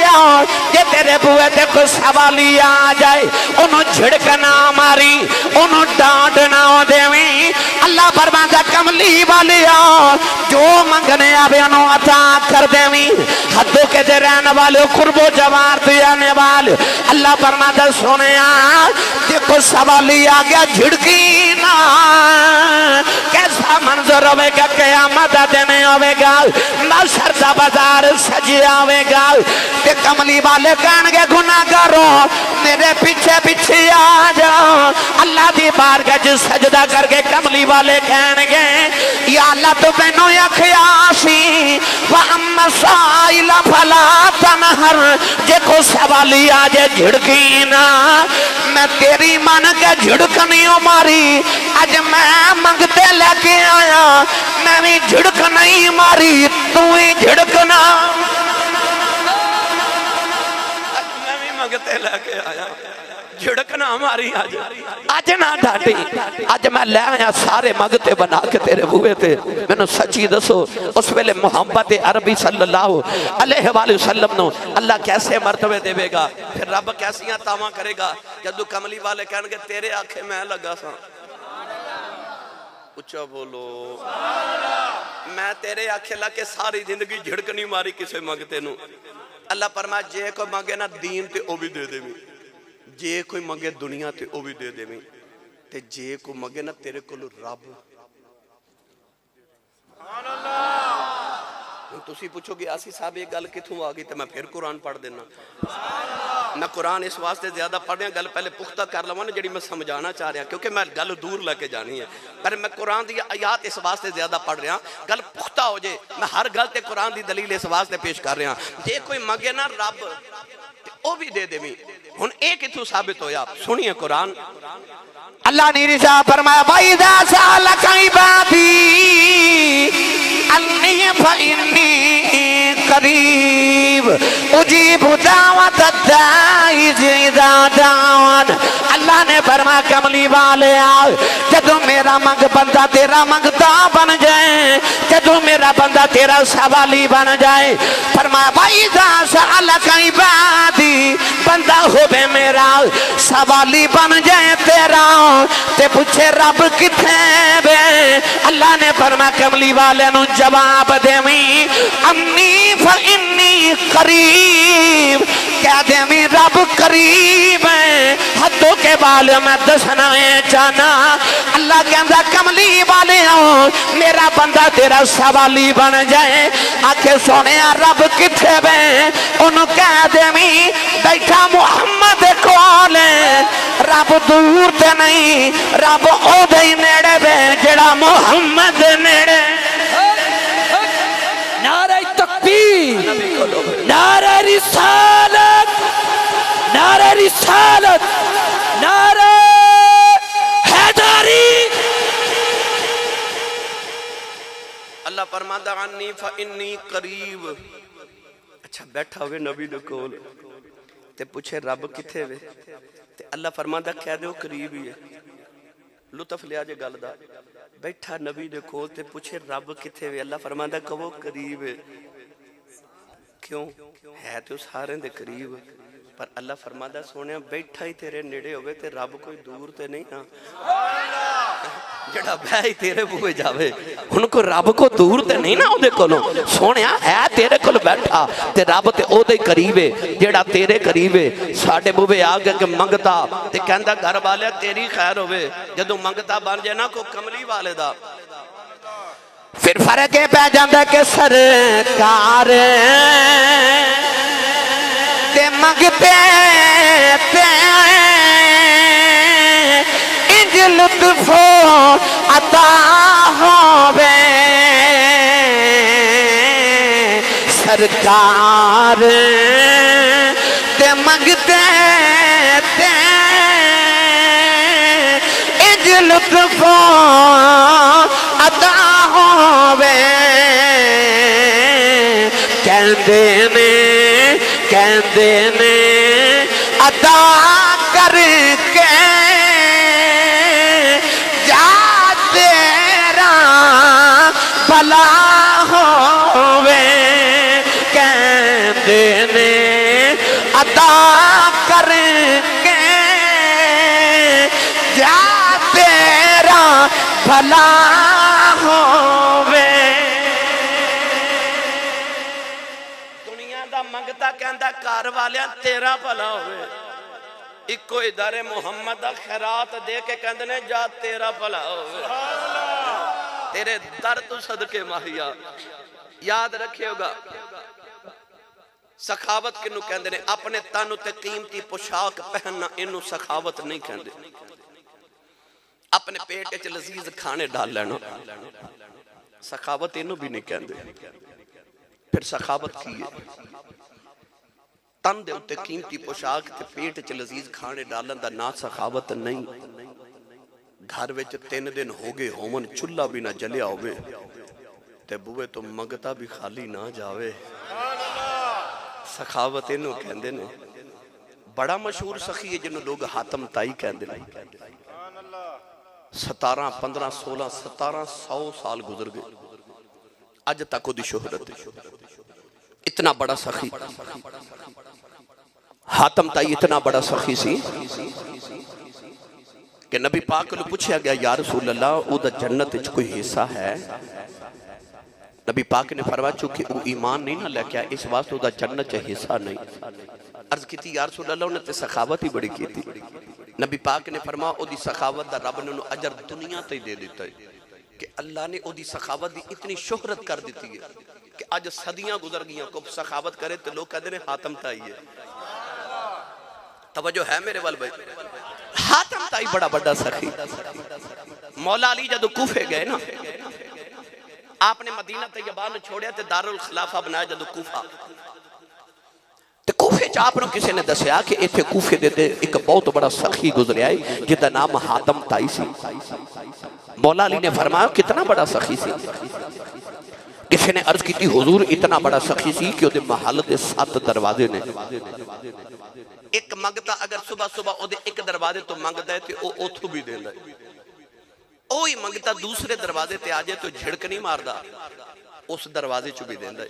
Speaker 1: जे तेरे बुए ते कोई सवाली आ जाए ओनू झिड़क ना मारी, ओनू डांट ना देवी। अल्लाह फरमांदा कमली वाले जो मंगने आवे ओनू अता कर देवी। हदों के दे रहने वाले कुर्बो जवार ते आने वाले अल्लाह फरमांदा सोनिया देखो सवाली आ गया झिड़की ना, कैसा मंजर होगा क़यामत दा दिन होगा, महशर दा बाजार सजिया होगा। ते कमली वाले कहणगे गुनाहगारो मेरे पीछे पीछे आ जाओ। अल्लाह दी बारगाह च सजदा करके कमली वाले कहणगे या अल्लाह तू मैनू आखिया सी व अम्मा साइला फला तनहर, जे को सवाली आ जाए झिड़की ना। मैं तेरी मन के झिड़क नहीं मारी, अज मैं मंगते लेके आया, मैं भी झिड़क नहीं मारी, तू ही झिड़कना।
Speaker 2: मैं भी मंगते लेके आया, झिड़कना मारी अज अज ना डांटी। अज मैं ले आया सारे मंगते बना के तेरे बूहे ते। मैनू सच्ची दसो उस वेले मुहम्मद अरबी सल्लल्लाहु अलैहि वसल्लम नु अल्लाह कैसे मर्तबे देवेगा, फिर रब कैसियां तावां करेगा। जदों कमली वाले कहणगे तेरे आखे मैं लगा सा, उच्चा बोलो। मैं तेरे आखे ला के सारी जिंदगी झिड़क नहीं मारी किसी मंगते नू। अल्लाह फरमाए जे कोई मंगे ना दीन ते ओ भी दे देवी, जे कोई मंगे दुनिया ते ओ भी दे देवी, ते जे कोई मंगे ना तेरे को रब। तुसी पूछोगे आसी साहब ये गल किथों आ गई, तो मैं फिर कुरान पढ़ देना। मैं कुरान इस वास्ते ज्यादा पढ़ रहा, गल पहले पुख्ता कर लवां ना जी मैं समझाना चाह रहा, क्योंकि मैं गल दूर लेके जानी है। पर मैं कुरान दी आयात इस वास्ते ज्यादा पढ़ रहा, गल पुख्ता हो जाए। मैं हर गल ते कुरान दी दलील इस वास्ते पेश कर रहा। जे कोई मंगे ना रब ओ भी दे देवी। हुण ये किथों साबित होया, सुनिए कुरान।
Speaker 1: अल्लाह ने रिजा फरमाया भाई दा साल कई बाती अन्नी फइन्नी करीब उजीब दावत दाई इज़ा दावन। अल्लाह ने फरमाया कमली वाले आओ, जदों मेरा मंग बंदा तेरा मंगता बन जाए, जदों मेरा बंदा तेरा सवाली बन जाए। फरमाया भाई दा साल कई बाती, बंदा होवे मेरा सवाली बन जाए तेरा, ते पूछे रब किथे वे। अल्लाह ने फरमाया कमली वाले नु जवाब देवी अन्नी फइन्नी करीब, कह देवी रब करीब है, हदों के बाल मैं दसना है चाहना। अल्लाह कहता कमली वाले आओ मेरा बंदा तेरा सवाली बन जाए। आखे सोने रब किथे वे, उन्होंने कह देवी बैठा मुहम्मद कोल, रब दूर ते नहीं, रब ओदे ही नेड़े वे जेड़ा मुहम्मद नेड़े।
Speaker 3: नारे तकबीर, नारे रिसालत, नारे रिसालत, नारे हैदरी।
Speaker 2: अल्लाह फरमांदा अन्नी फइन्नी करीब। अच्छा बैठा हुए नबी दे कोल ते पूछे रब किथे वे, ते अल्लाह फरमांदा कह दो करीब ही है। लुत्फ लिया जे गल दा। बैठा नबी दे कोल ते पूछे रब किथे वे, अल्लाह फरमांदा कहो करीब है। क्यों है तो सारे दे करीब, पर अल्लाह फरमांदा सोने बैठा ही तेरे नेड़े होवे ते रब कोई दूर ते नहीं ना। जड़ा बह ही तेरे बूहे जावे उनको रब को दूर ते नहीं ना ओदे कोलों। सोने है तेरे कोल बैठा ते रब ते ओदे करीब है जेड़ा तेरे करीब है। साडे बूहे आ के मंगता ते कहंदा घर वाले तेरी खैर होवे, जदों मंगता बन जाए ना को कमली वाले दा,
Speaker 1: फिर फर्क पै जाता कि सरकार ते मंगते ते इंज लुत्फो अता होवे। सरकार ते मंगते ते इंज लुत्फो अता होवे। कहते ने अदा करके जा तेरा भला होवे। कहते ने अदा करके जा तेरा भला होवे।
Speaker 2: दुनिया दा मंगता कहंदा घर वालिया तेरा भला होवे, इको इदारे मुहम्मद दा खैरात दे के कहंदे ने जा तेरा भला होवे। तेरे दर तो सदके माहिया याद रखिएगा। सखावत किनू कहंदे ने? अपने तन उत्ते कीमती पोशाक पहनना इनू सखावत नहीं कहंदे। अपने पेट च लजीज खाने डाल लेना सखावत इनू भी नहीं कहंदे। फिर सखावत की है? तन दे उत्ते कीमती पोशाक ते पेट च लजीज खाने डालन दा ना सखावत नहीं। घर विच 3 दिन हो गए होवन चुल्हा भी ना जलिया होवे ते बुए तो मंगता भी खाली ना जावे। सखावत इनू कहंदे ने। बड़ा मशहूर सखी है जिन्होंने लोग हातम ताई कहंदे ने। 17, 15, 16, 1700 साल गुजर गए, अज तक उसकी शोहरत है। इतना बड़ा सखी हातम ताई, इतना बड़ा सखी सी कि नबी पाक को पूछा गया या रसूल अल्लाह उदा जन्नत विच कोई हिस्सा है? नबी पाक ने फरमाया चूंकि वो ईमान नहीं ना लेके आया इस वास्ते उदा जन्नत च हिस्सा नहीं। अर्ज की या रसूल अल्लाह उन्हें ते सखावत ही बड़ी की थी। नबी पाक ने फरमाया ओदी सखावत दा रब ने अजर दुनिया ते दे दिता है कि अल्लाह ने ओदी सखावत दी इतनी शोहरत कर दी है कि अज सदियां गुजर गई को सखावत करे तो लोग कहते हैं हातम ताई है। तवज्जो है मेरे वाल भाई? हातम ताई बड़ा बड़ा सखी। मौला अली जदों कूफे गए ना, आपने मदीना तैयबा नूं छोड़िया ते दारुल खिलाफा बनाया जदों कूफा, ते कूफे च आपनों किसी ने दसिया कि इत्थे कूफे दे एक बहुत बड़ा सखी गुजरिया है जिसका नाम हातम ताई सी। मौला अली ने फरमाया कितना बड़ा सखी सी? किसी ने अर्ज की हुजूर इतना बड़ा सखी सी कि उहदे महल दे 7 दरवाजे ने। एक मंगता अगर सुबह सुबह उहदे एक दरवाजे तो मंगदा है ते ओ ओथों भी देंदा है। ओही मंगता दूसरे दरवाजे ते आ जाए तो झिड़क नहीं मारदा, उस दरवाजे चो भी देंदा है।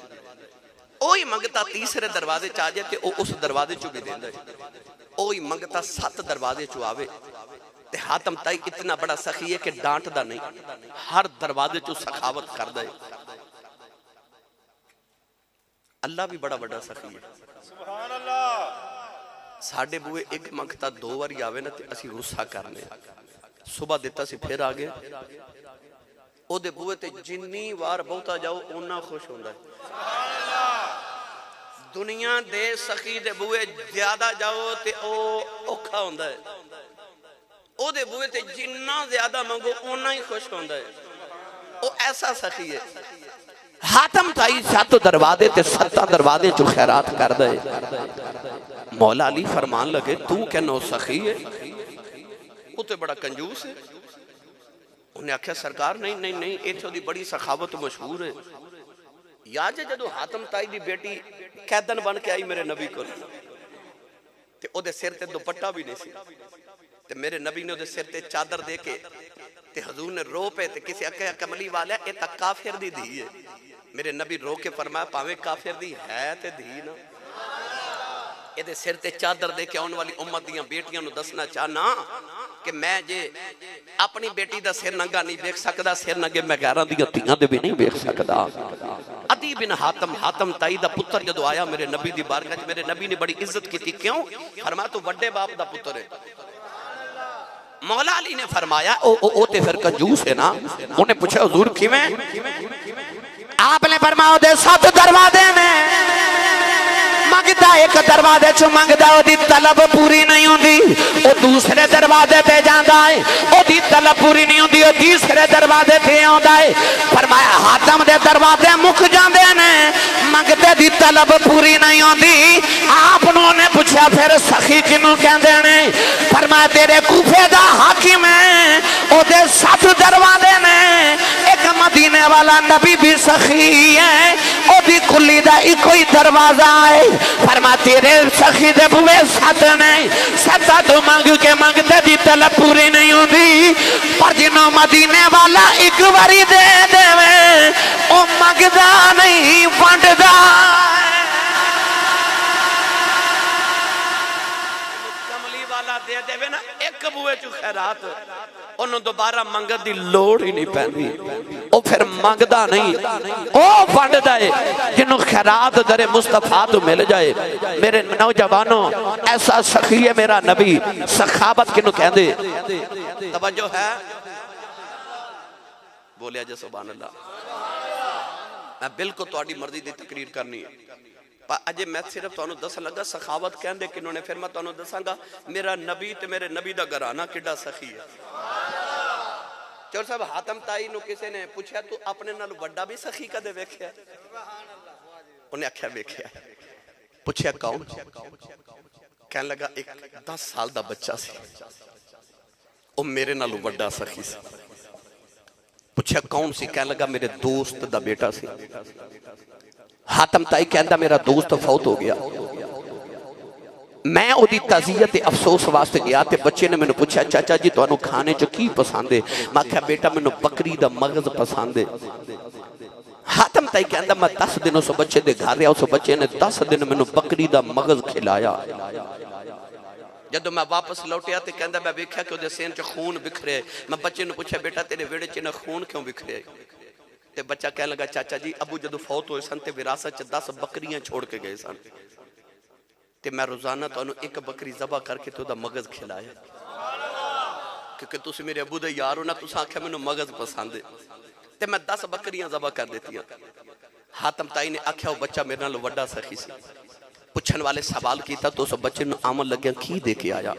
Speaker 2: ओही मंगता तीसरे दरवाजे च आ जाए तो उस दरवाजे चो भी देंदा है। ओही मंगता 7 दरवाजे चो आवे ते हातम ताई इतना बड़ा सखी है कि डांटदा नहीं, हर दरवाजे चो सखावत करदा है। अल्लाह भी बड़ा बड़ा सखी है। सुभान अल्लाह। साडे बूए एक मंगता 2 बारी आवे ना ते असीं गुस्सा करने। सुबह दिता सी फिर आ गया, ओदे बूए ते जिन्नी बार बहुता जाओ उन्ना खुश होंदा है। दुनिया दे सखी दे बूए ज्यादा जाओ ते ओ औखा होंदा है। ओदे बूए ते जिन्ना ज्यादा मंगो उन्ना ही खुश होंदा है। ओ ऐसा सखी है। हातम ताई 7 दरवाजे ते 7 दरवाजे चो खैरात कर दे। मौला अली फरमान लगे तू कहनो सखी है, वो तो बड़ा कंजूस है। उन्हें आख्या सरकार नहीं नहीं नहीं इत्थों दी बड़ी सखावत मशहूर है। याद है जदों हातम ताई दी बेटी कैदन बन के आई मेरे नबी को, ते ओदे सिर ते दुपट्टा भी नहीं सी, ते मेरे नबी ने ओदे सिर ते चादर दे के ते हुजूर ने रो पे ते किसी आख्या कमली वाला ए तां काफिर दी धी है। मेरे नबी रो के फरमाया भावें काफिर दी है ते धी ना, एदे सिर ते चादर दे के आने वाली उम्मत दियां बेटियां नूं दसना चाहना कि मैं जे अपनी बेटी दा सिर नंगा नहीं देख सकदा, सिर नंगे मैं गैरां दियां धीआं दे भी नहीं देख सकदा। अदी बिन हातम, हातम ताई दा पुत्र जदों आया मेरे नबी दी बारगाह च, मेरे नबी ने बड़ी इज्जत की। क्यों? फरमाया तू वड्डे बाप दा पुत्र है। मौला अली ने फरमाया ओ ते फिर कंजूस है ना। उन्हें पूछा हुजूर किवें?
Speaker 1: आपने फरमाया दे 7 दरवाजे ने मंगदा, एक दरवाजे चो मंगदा ओदी तलब पूरी नहीं होंदी, ओ दूसरे दरवाजे पे जांदा है, ओदी तलब पूरी नहीं होंदी, ओ तीसरे दरवाजे पे आंदा है। फरमाया हातम दे दरवाजे मुक जांदे ने, मंगते दी तलब पूरी नहीं होंदी। आपनों ने पूछा फिर सखी किनू कहंदे ने? फरमाया तेरे कूफे दा हाकिम है, ओदे 7 दरवाजे ने, एक मदीने वाला नबी भी सखी है, ओदी कुली दा इको ही दरवाजा है। फरमा तेरे सखी दे बुए 7 ने, 7 तो मंग के मंगते दी तलब पूरी नहीं होंदी, पर जिन्हों मदीने वाला एक बारी दे देवे ओ मंगदा नहीं वंडदा।
Speaker 2: कमली वाला दे देवे ना एक बुए चो खैरात, ओनू दोबारा मंगत दी लोड़ ही नहीं पैंदी, ओ फिर मंगदा नहीं, ओ वंडदा है। जिन्हों खैरात दरे मुस्तफा तो मिल जाए। मेरे नौजवानों ऐसा सखी है मेरा नबी। सखावत किन्नू कहंदे? तवज्जो है? बोलिया जे सुभान अल्लाह। मैं बिल्कुल तुहाडी मर्जी दी तकरीर करनी है, पर अजे मैं सिर्फ तुहानू दस लगा सखावत कहंदे किन्नू ने। फिर मैं तुहानू दसांगा मेरा नबी ते मेरे नबी दा घराना किड्डा सखी है। चौर साहब हातम ताई नू किसी ने पूछा तू अपने नाल वड्डा भी सखी कदे वेख्या? उन्हें आख्या वेख्या। पूछया कौन? कहने लगा एक 10 साल दा बच्चा सी, ओ मेरे नाल वड्डा सखी सी। पूछया कौन सी? कहने लगा मेरे दोस्त दा बेटा सी। हातम ताई कहंदा मेरा दोस्त फौत हो गया, मैं ओदी ताज़ियत अफसोस वास्ते गया ते बच्चे ने मैंने पूछा चाचा जी तुहानू खाने च की पसंद है? मैं आख्या बेटा मैनू बकरी दा मगज पसंद है। हातम ताई कहंदा मैं 10 दिन उस बच्चे दे घर रहा, उस बच्चे ने 10 दिन मैनू बकरी दा मगज खिलाया। जदों मैं वापस लौटिया तो कहंदा मैं वेख्या कि उहदे सेन च खून बिखरे। मैं बच्चे नूं पुछया बेटा तेरे वेड़े च ना खून क्यों बिखरे? ते बच्चा कह लगा चाचा जी अबू जदों फौत होए सन ते विरासत च 10 बकरियां छोड़ के गए सन ते मैं रोजाना तुहानूं एक बकरी ज़बह करके तो मगज खिलाया क्योंकि तुसीं मेरे अबू दे यार हो ना। तुसीं आख्या मैनूं मगज पसंद है ते मैं 10 बकरियां ज़बह कर दित्तियां। हातम ताई ने आख्या वो बच्चा मेरे नाल वड्डा सखी सी। पुछण वाले सवाल किया तो उस बच्चे नूं आवन लग्या की दे के आया?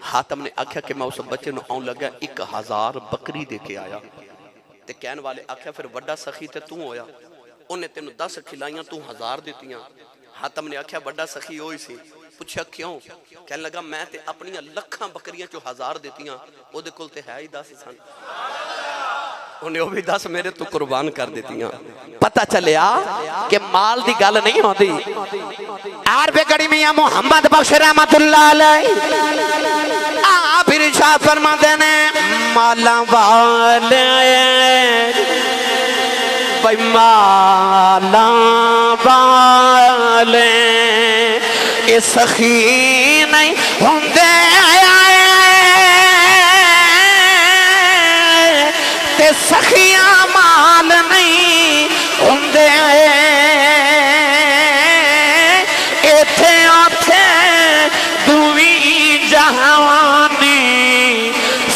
Speaker 2: हातम ने आख्या कि मैं उस बच्चे नूं आउण लग्या 1000 बकरी दे के आया। ते कहण वाले आख्या फिर वड्डा सखी ते तू होया, उन्हें तेनू 10 खिलाइयां तू 1000 दित्तियां। हातम ने आख्या वड्डा सखी ओही सी। पुछया क्यों? कहन लगा मैं ते अपनियां लखां बकरियां चो 1000 दित्तियां, ओदे कोल ते है ही 10 सन, उन्हें वो भी 10 मेरे तो कुर्बान कर दित्तियां।
Speaker 1: पता चलिया कि माल दी गल नहीं होती। आर बेगड़ी मियां मोहम्मद बख्श रहमतुल्लाह अलैह आप इरशाद फरमाते ने माला वाले भाई माला वाले ये सखी नहीं होंदे ते सखियां माल नहीं होंदे इथे उथे दुवी जहानी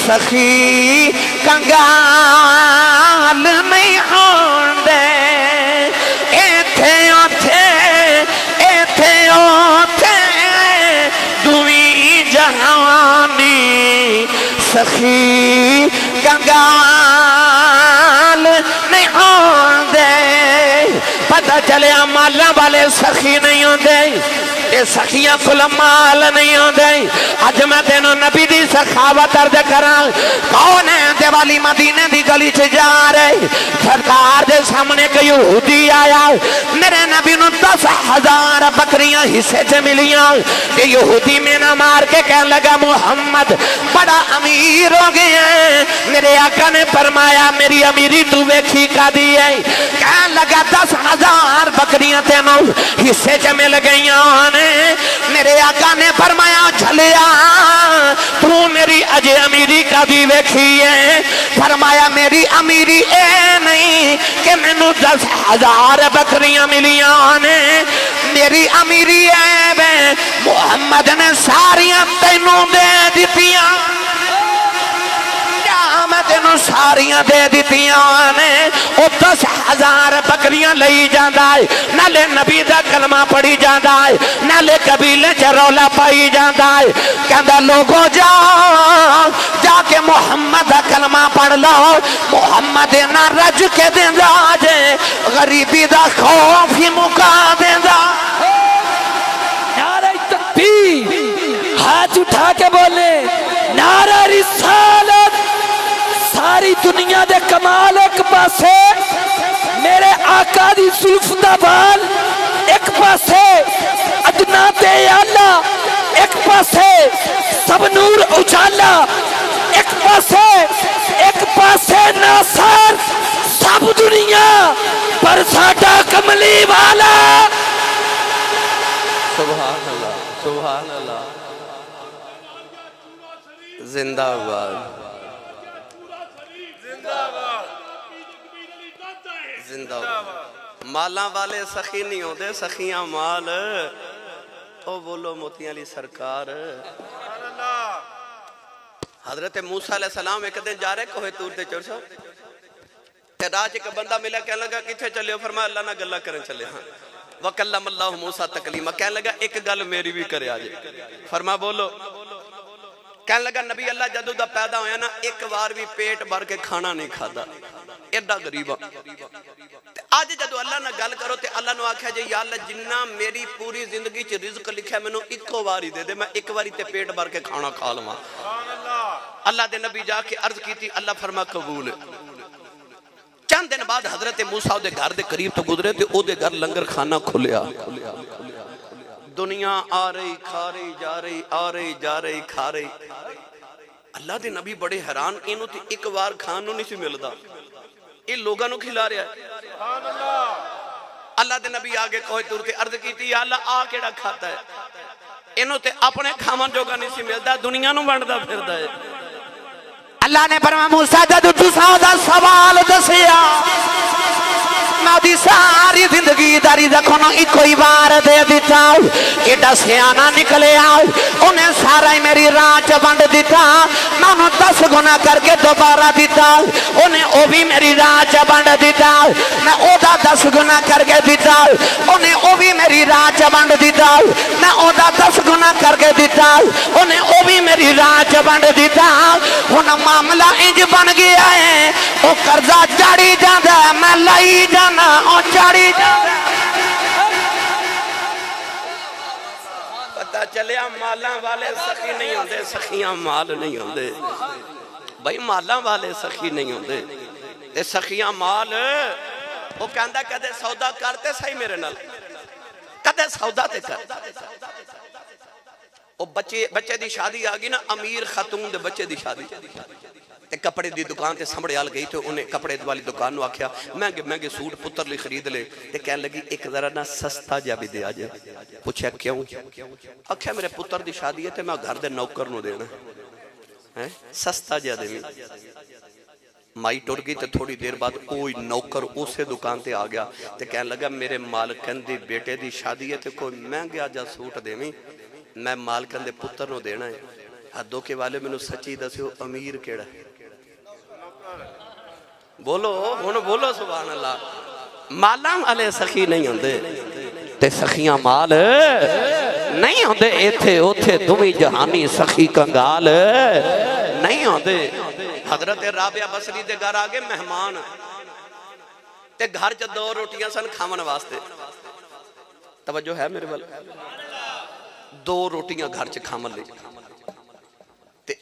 Speaker 1: सखी कंगाल नहीं होंदे इथे उथे दुवी जहानी सखी कंगाल नहीं होंदे। पता चलिया माला वाले सखी नहीं होंदे, ये सखियां कुल माल नहीं होंदे। अज मैं तेनों नबी दी सखावत अर्ज करा। कौन है दिवाली मदीने दी गली च जा रहे, सरकार दे सामने एक यहूदी आया। मेरे नबी नूं 10,000 बकरियां हिस्से च मिलियां। ये यहूदी मेना मार के कह लगा मुहम्मद बड़ा अमीर हो गया है। मेरे आका ने फरमाया मेरी अमीरी तू वेखी का दी है। कह लगा 10,000 बकरियां तेनों हिस्से च मिल गई ने। मेरे आका ने फरमाया झलिया तू मेरी अजे अमीरी का भी वेखी है। फरमाया मेरी अमीरी ए नहीं कि मैनू 10,000 बकरियां मिलियां ने, मेरी अमीरी है वे मुहम्मद ने सारियां तेनू दे दित्तियां। मैं तेनू सारियां दे दित्तियां ने। वो 10,000 बकरियां लई जांदा है, नाले नबी दा कलमा पढ़ी जांदा है, नाले कबीले च रौला पाई जांदा है। कहंदा लोगों जाओ जाके मुहम्मद दा कलमा पढ़ लो, मुहम्मद ना रज के देंदा जे गरीबी दा खौफ ही मुका देंदा।
Speaker 3: नारे तकबीर, हाथ उठा के बोले नारा रिसालत। सारी दुनिया दे कमाल एक पासे, मेरे आका दी जुल्फ दा बाल एक पासे, अदना ते आला एक पासे, सब नूर उजाला एक पासे नासर सब दुनिया पर साडा कमली वाला।
Speaker 2: सुभान अल्लाह, सुभान अल्लाह, जिंदाबाद जिंदाबाद। माला वाले सखी नहीं होते, सखियां माल। ओ बोलो मोतियां अली सरकार। हजरत मूसा अलैहिस्सलाम एक दिन जा रहे कोहे तूर ते चढ़ ते राह च एक बंदा मिला। कह लगा किथे चले? फरमाया अल्लाह नाल गल्लां करन चले हां। वकल्लम अल्लाह मूसा तकलीमा। कह लगा एक गल मेरी भी करे आज। फरमा बोलो। कह लगा नबी अल्लाह जदों दा पैदा होया ना एक बार भी पेट भर के खाना नहीं खाता, एडा गरीब। अज जदों अल्लाह नाल गल करो तो अल्लाह नूं आख्या जे या अल्लाह जिन्ना मेरी पूरी जिंदगी च रिज़्क लिखा मैनू इको बारी दे दे, मैं एक बारी ते पेट भर के खाना खा लवां। अल्लाह दे नबी जाके अर्ज की, अल्लाह फरमा कबूल। चंद दिन बाद हजरत मूसा उहदे घर दे करीब तो गुजरे ते उहदे घर लंगर खाना खुलिया। दुनिया आ रही खा रही जा रही, आ रही जा रही खा रही। अल्लाह दे नबी बड़े हैरान, इनू तो एक बार खान नूं नहीं सी मिलदा, ये लोगों को खिला रहा है। अल्लाह दे नबी आगे कोई तुर के अर्ज की, अल्लाह आ केड़ा खाता है? इनू ते अपने खावन जोगा नहीं सी मिलता, दुनिया नू वंडदा फिरदा है।
Speaker 1: अल्लाह ने फरमाया मूसा जद तुसां दा सवाल दसिया मैं दी सारी जिंदगी दा रिज़्क़ उन्हें इको ही बार दे दिता। एडा सियाना निकलिया, उन्हें सारा ही मेरी राह च वंड दिता। मैं उन्हें 10 गुना करके दोबारा दिता, उन्हें वो भी मेरी राह च वंड दिता। मैं ओदा 10 गुना करके दिता, उन्हें वो भी मेरी राह च वंड दिता। मैं ओदा 10 गुना करके दिता, उन्हें वो भी मेरी राह च वंड दिता। हुण मामला इंज बन गया है, वो कर्जा चढ़ी जाता मैं लाई जाना ओ चढ़ी जाता।
Speaker 2: पता चलिया माला वाले सखी नहीं होंदे, सखियां माल नहीं होंदे भाई, माला वाले सखी नहीं होंदे ते सखियां माल। वो कहंदा कदे सौदा करते सही मेरे नाल, कदे सौदा ते कर। वो बच्चे दी शादी आ गई ना, अमीर खातून दे बच्चे दी शादी ते कपड़े दी दुकान ते संभड़ियाल गई तो उन्हें कपड़े वाली दुकान नूं आख्या महंगे महंगे सूट पुत्र लई खरीद ले ते कहन लगी एक जरा ना सस्ता जा भी दे आ जा। पूछया क्यों? आख्या मेरे पुत्र दी शादी है ते मैं घर दे नौकर नूं देना है, सस्ता जा देवी। माई टुर गई तो थोड़ी देर बाद कोई नौकर उसे दुकान ते आ गया ते कहन लगा मेरे मालकन दी बेटे दी शादी है ते कोई महंगा जा सूट देवी, मैं मालकन दे पुत्र नूं देना है। हदों के वाले मैनू सच्ची दस्यो अमीर केड़ा है? बोलो हुण बोलो सुभान अल्लाह। माला वाले सखी नहीं होंदे ते सखियां माल नहीं होंदे। इथे उथे दुमी जहानी सखी कंगाल नहीं होंदे। हजरत राबिया बसरी दे घर आ गए मेहमान ते घर च 2 रोटियां सन खावन वास्ते। तवज्जो है मेरे वाल? 2 रोटियां घर च खावन ले ते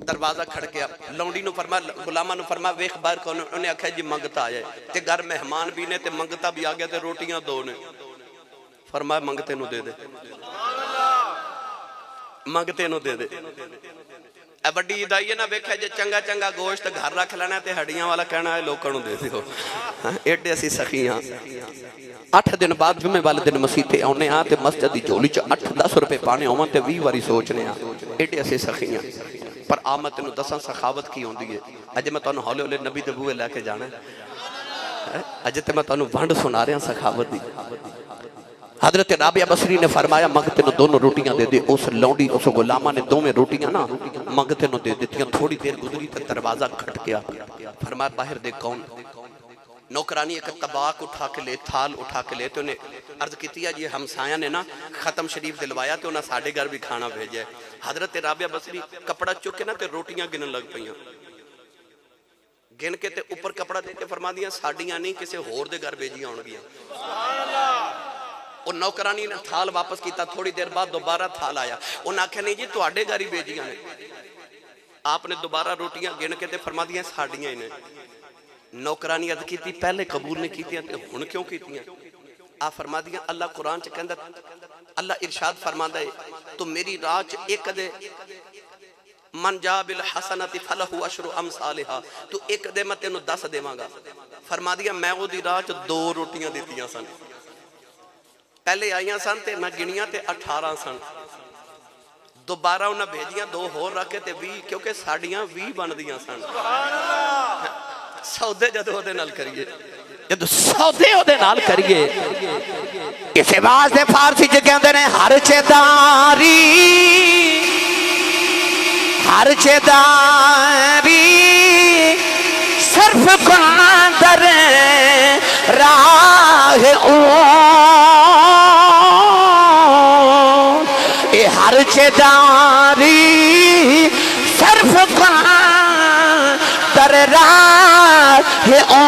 Speaker 2: दरवाजा खड़किया, लौंडी नूं फरमा गुलामा नूं फरमा वेख बाहर कौन? उन्हें आख्या जी मंगता आया ते घर मेहमान भी ने ते मंगता भी आ गया ते रोटियां 2 ने। फरमाया मंगते नूं दे दे, मंगते नूं दे दे। वड्डी ईद आई है ना, वेख्या जे चंगा चंगा गोश्त घर रख लेना ते हड्डियां वाला कहना है लोकां नूं दे दिओ। एडे असीं सखियां 8 दिन बाद जुम्मे वाले दिन मसीते आने आ ते मस्जिद दी झोली च 8-10 रुपए पाने होवन ते 20 वारी सोचने आ। एडे असीं सखियां। पर आ मैं तेनों दसां सखावत की होंदी है। अज मैं तुहानूं हौले हौले नबी दे बूहे लैके जाना है। अज ते मैं तुहानूं वंड सुना रहा सखावत दी। हजरत राबिया बसरी ने फरमाया मंगते नूं 2 रोटियां दे दे। उस लौंडी उस गुलामा ने 2 रोटियां ना मंगते नूं दे दित्तियां। थोड़ी देर गुजरी तो दरवाजा खटकिया। फरमाया बाहर दे कौन? नौकरानी एक तबाक उठा के ले, थाल उठा के ले, तो उन्हें अर्ज की जी हमसाया ने ना खत्म शरीफ दिलवाया तो उन्हें साढ़े घर भी खाना भेजा। हजरत राबिया बसरी कपड़ा चुक के ना ते रोटियां गिनन लग पईयां। गिन के ते ऊपर कपड़ा दे के फरमा दिया साड़ियां नहीं किसी होर दे घर भेजियां होणगियां। और नौकरानी ने थाल वापस किया। थोड़ी देर बाद दोबारा थाल आया, उन्हें आख्या नहीं जी तुहाडे घर ही भेजियां ने। आपने दोबारा रोटियां गिन के ते फरमा दिया साड़ियां ही ने। नौकरानी अद की पहले कबूल ने की हुण क्यों की? आ फरमा दिया अल्लाह कुरान च कहंदा, अल्लाह इरशाद फरमांदा है तो मेरी राह च एक दे मन जा बिल हसनति फलहु अशरु अमसालिहा, तू एक दे मैं तेनू 10 देवांगा। फरमा दिया मैं ओदी राह च 2 रोटियां दित्तियां सन। पहले आईयां सन ते मैं गिनियां ते 18 सन। दोबारा उन्हें भेजियां 2 होर रख के ते 20, क्योंकि साड़ियां 20 बनदियां सन। सौदे जदों ओदे नाल करिए,
Speaker 1: जदों सौदे ओदे नाल करिए। इसे वास्ते फारसी च कहंदे ने हर चेदारी, हर चेदारी सिर्फ कुंदर राह ओ। ए हर चेदारी सिर्फ कुंदर राह ओ।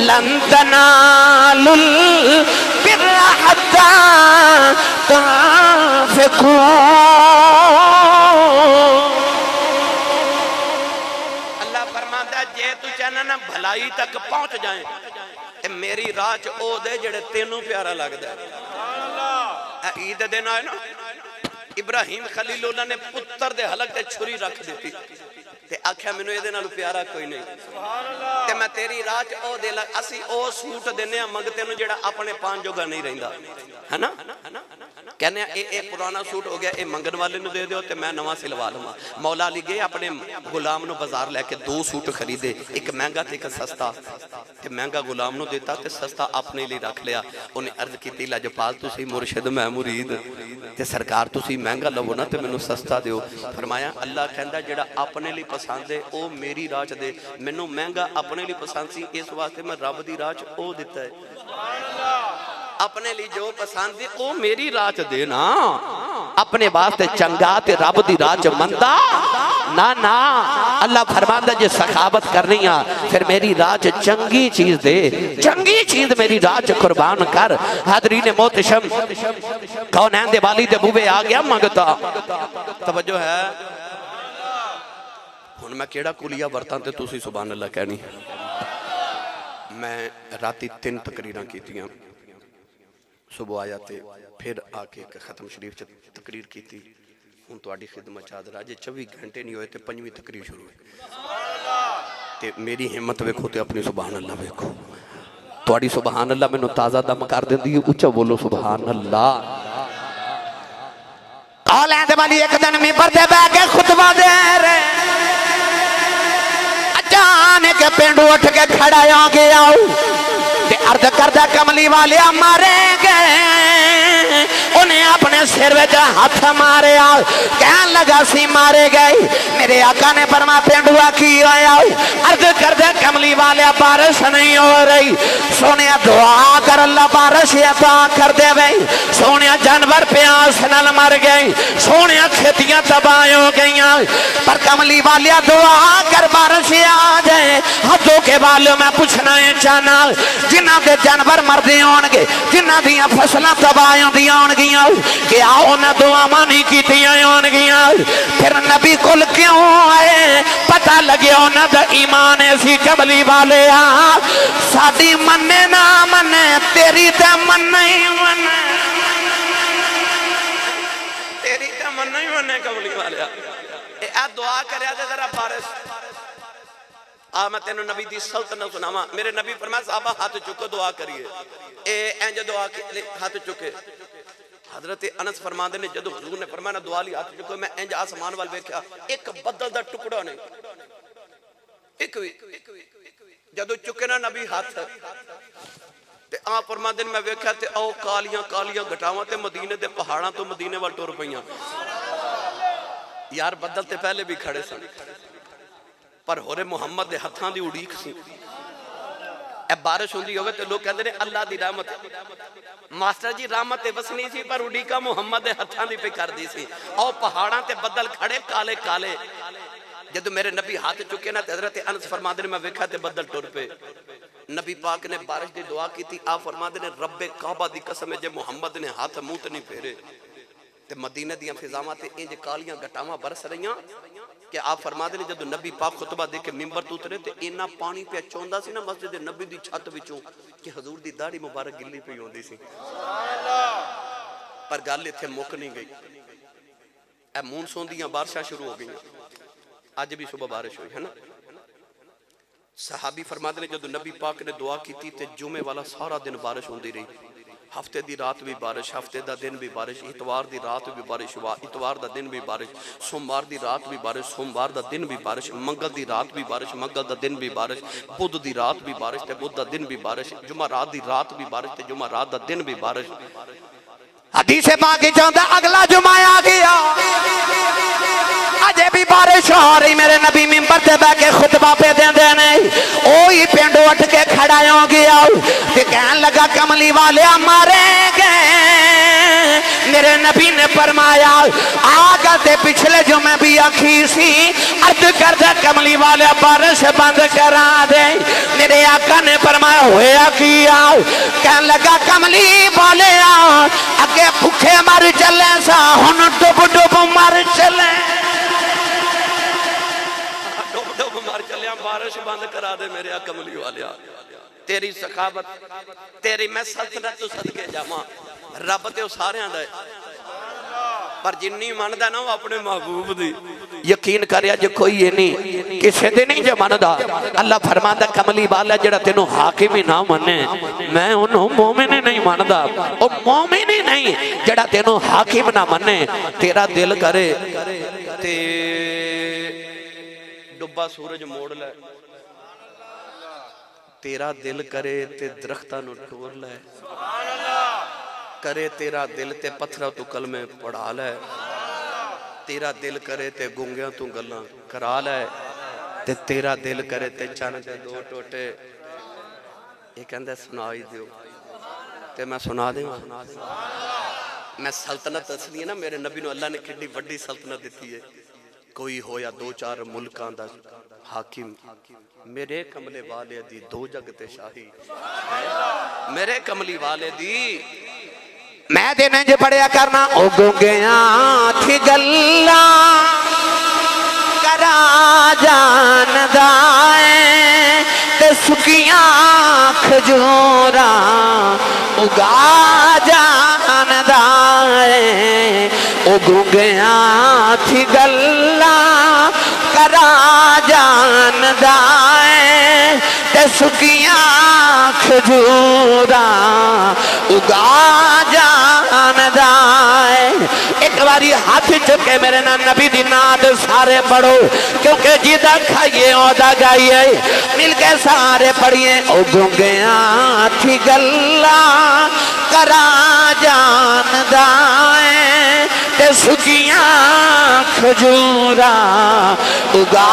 Speaker 1: लंदनालुल बिरहता ताफिकू।
Speaker 2: अल्लाह फरमांदा जे तू चाहना ना भलाई तक पहुंच जाए ते मेरी राह च ओ दे जेड़े तेनू प्यारा लगदा है। ईद दिन आए ना, इब्राहिम खलीलुल्लाह ने पुत्र दे हलक ते छुरी रख दी ते आख्या मैनू ये नाल प्यारा कोई नहीं ते मैं तेरी राह च ओ दे ला असी ओ सूट देने मंगते नु जेड़ा अपने पान जोगा नहीं रहिंदा है ना कहने ए पुराना सूट हो गया ये मंगन वाले नु दे दियो ते मैं नवा सिलवा लवां मौला अली गए अपने गुलाम नु बाजार लेके 2 सूट खरीदे एक महंगा ते एक सस्ता ते महंगा गुलाम नु देता ते सस्ता अपने लिए रख लिया उन्हें अर्ज की लजपाल तुसी मुर्शिद मैं मुरीद ते सरकार तुसी महंगा लवो ना ते मैनू सस्ता दियो फरमाया अल्लाह कहंदा जेड़ा अपने लिए पसंद है ओ मेरी राह च दे मैनू महंगा अपने लिए पसंद सी इस वास्ते मैं रब दी राह च ओ दिता है अपने लिए जो पसंद है ओ मेरी राह च दे ना अपने वास्ते चंगा ते रब दी राह च मंदा ना ना अल्लाह फरमांदा जे सखावत करनी आ फिर मेरी राह च चंगी चीज दे चंगी चीज मेरी राह च कुर्बान कर हाज़रीन मोहतरम कौनैन दे वाली दे बूहे आ गया मंगता तवज्जो है हुण मैं केड़ा कुलिया वरतां ते तुसी सुभान अल्लाह कहनी मैं राती 3 तकरीरां कीतियां सुबह आया ते फिर आके खत्म शरीफ च तकरीर की हूँ तुहाडी खिदमत हाज़र अजे 24 घंटे नहीं होए ते 5वीं तकरीर शुरू हुई ते मेरी हिम्मत वेखो ते अपनी सुभान अल्लाह वेखो तुहाडी सुभान अल्लाह मैनू ताज़ा दम कर देंदी है उच्चा बोलो सुभान अल्लाह
Speaker 1: औलाद वाली एक दिन मिंबर ते बैठ के खुतबा दे रहे अचानक पिंडू उठ के खड़ा आ गया ते अर्ज करदा कमली वाले मारे गए उन्हें अपने सिर में हाथ मारे कह लगा सी मारे गए मेरे आका ने फरमा पेंडुआ की आया अर्ज कर दे कमली वाले बारिश नहीं हो रही सोने दुआ कर अल्लाह बारिश अता कर दे भाई सोने जानवर प्यास नाल मर गए सोने खेतियां तबाह हो गई पर कमली वाले दुआ कर बारिश आ जाए हदों के वालों मैं पूछना है चाहना जिन्हों के जानवर मरते होंगे जिन्हों दियां फसलां तबाह होंदियां होंगियां कि आओ ना दुआवां नहीं कीतियां होंगियां फिर नबी कुल क्यों आए पता लगे उन्हां दा ईमान ऐसी कमली वाले साडी मन्ने ना मन्ने तेरी ते मन्ने ही मन्ने तेरी ते मन्ने ही मन्ने कमली वाले ए दुआ करया ते जरा बारिश आ मैं तेन नबी दी सल्तनत सुनावा मेरे नबी फरमाया साहबा हाथ चुको दुआ करिए ए इंज दुआ हाथ चुके हजरत अनस फरमाते ने जदों हुजूर ने फरमाया दुआ ली हाथ चुको मैं इंज आसमान वाल वेख्या एक बदल दा टुकड़ा नहीं एक भी जदों चुके ना नबी हाथ ते आ फरमाते ने मैं वेख्या ते ओ कालियां कालियां घटावां ते मदीने दे पहाड़ां तो मदीने वाल टुर पईयां यार बदल ते पहले भी खड़े सन पर होरे मुहम्मद दे हत्थां दी उड़ीक सी ए बारिश होंदी होवे ते लोग कहंदे ने अल्लाह दी रहमत मास्टर जी रहमत ते वसनी सी पर उड़ीका मुहम्मद दे हत्थां दी पे करदी सी ओ पहाड़ां ते बदल खड़े काले काले जद मेरे नबी हाथ चुके ना हजरत अनस फरमाते ने मैं वेखा ते बदल टुर पे नबी पाक ने बारिश दी दुआ की थी आ फरमाते ने रब्बे काबा दी कसम है जे मुहम्मद ने हाथ मुंह ते नहीं फेरे ते मदीने दियां फिजावां ते इंज कालियां घटावां बरस रहीआं कि आप फरमाते ने जदों नबी पाक खुतबा दे के मिंबर तो उतरे ते इन्ना पानी पे चौंदा सी ना मस्जिद नबी दी छत विचों कि हजूर दी दाढ़ी मुबारक गिल्ली पई होंदी सी पर गल इत्थे मुक नहीं गई ए मूनसून दियां बारिशां शुरू हो गईयां अज भी सुबह बारिश हुई है ना सहाबी फरमाते ने जदों नबी पाक ने दुआ की ते जुमे वाला सारा दिन बारिश होंदी रही हफ्ते दी रात भी बारिश हफ्ते दा दिन भी बारिश इतवार दी रात भी बारिश हुआ इतवार दा दिन भी बारिश सोमवार दी रात भी बारिश सोमवार दा दिन भी बारिश मंगल दी रात भी बारिश मंगल दा दिन भी बारिश बुध दी रात भी बारिश ते बुध दा दिन भी बारिश जुमा रात दी रात भी बारिश ते जुमा रात दा दिन भी बारिश हदीस पाक चाहता अगला जुमा आ गया अजे भी बारिश हो रही मेरे नबी मिंबर ते बैठ के खुतबा पे देंदे ने ओही पिंड उठ के खड़ा हो गया ते कहन लगा कमली वाले मारे गए मेरे नबी ने फरमाया आगा ते पिछले जुमे भी आखी सी अर्ज कर दे कमली वाले बारिश बंद करा दे मेरे आका ने फरमाया होया किया कहन लगा कमली वाले अगे भूखे मर चले सा हुन डुब डुब मर चले
Speaker 2: बारिश बंद करा दे मेरे कमली वाले तेरी सखावत तेरी मैं सल्तनत तो सदके जावां रब ते सारियां दा पर जिन्नी मनदा ना वो अपने महबूब दी यकीन करिया जे कोई ये नहीं किसी दे नहीं जे मनदा अल्लाह फरमांदा कमली वाला जेड़ा तेनू हाकिम ही ना मने मैं उन्हों मोमिन नहीं मनदा ओ मोमिन ही नहीं जेड़ा तेनू हाकिम ना मने तेरा दिल करे ते डुब्बा सूरज मोड़ ले तेरा दिल करे ते दरख्तां नू टोर ले करे तेरा दिल ते पत्थरा तू कलमे पढ़ा ले तेरा दिल करे ते गुंगिया तू गल्लां करा ले ते तेरा दिल करे ते चन ते दो टोटे ये कहंदा सुना ही दियो ते मैं सुना देवां मैं सल्तनत दसनी है ना मेरे नबी नू अल्लाह ने कितनी वड्डी सल्तनत दी है कोई होया दो चार मुल्कां दा हाकिम मेरे कमले वाले दी दो जग ते शाही मेरे कमली वाले दी
Speaker 1: मैं दिन च पढ़िया करना ओ गुंगिया थी गल्ला करा जानदा है ते सुकियां खजूरा उगा जानदा है ओ गुंगिया थी गल्ला करा जानदा है ते सुकियां खजूरा उगा जानदा है। एक बारी हाथ चुके मेरे ना नबी दी नाद सारे पढ़ो क्योंकि जिदा खाइए ओदा गाइए मिलके सारे पढ़िए ओ गुंगिया थी गल्ला करा जानदा है ते सुकियां खजूरा उगा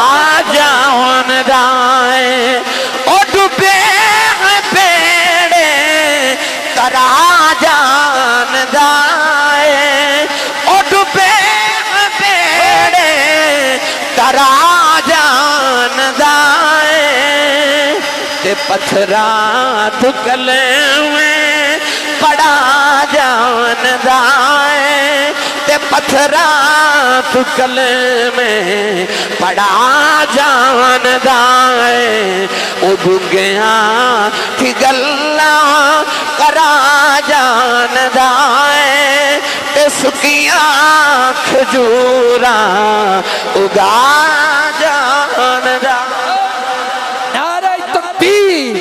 Speaker 1: जानदा है ओ डूबे पेड़े करा जानदा है ओ डूबे पेड़े करा जानदा है ते पत्थरा तू गले में पड़ा जानदा है ते पत्थरा तू गले में पड़ा जानदा है ओ गुंगिया थी गल्ला करा जानदा है ते सुकियां खजूरा उगा जानदा।
Speaker 3: नारा तकबीर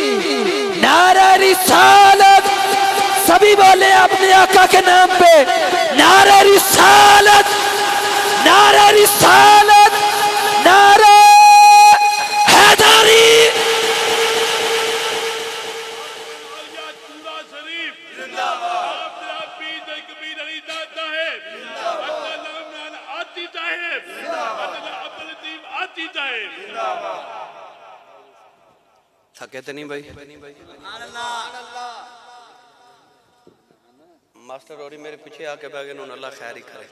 Speaker 3: नारा रिसालत सभी बोले अपने आका के नाम पे नारा रिसालत नारा रिसालत नारा हैदरी
Speaker 2: थके तो नहीं भाई मास्टर और मेरे पीछे आके बह गए अल्लाह खैर ही करे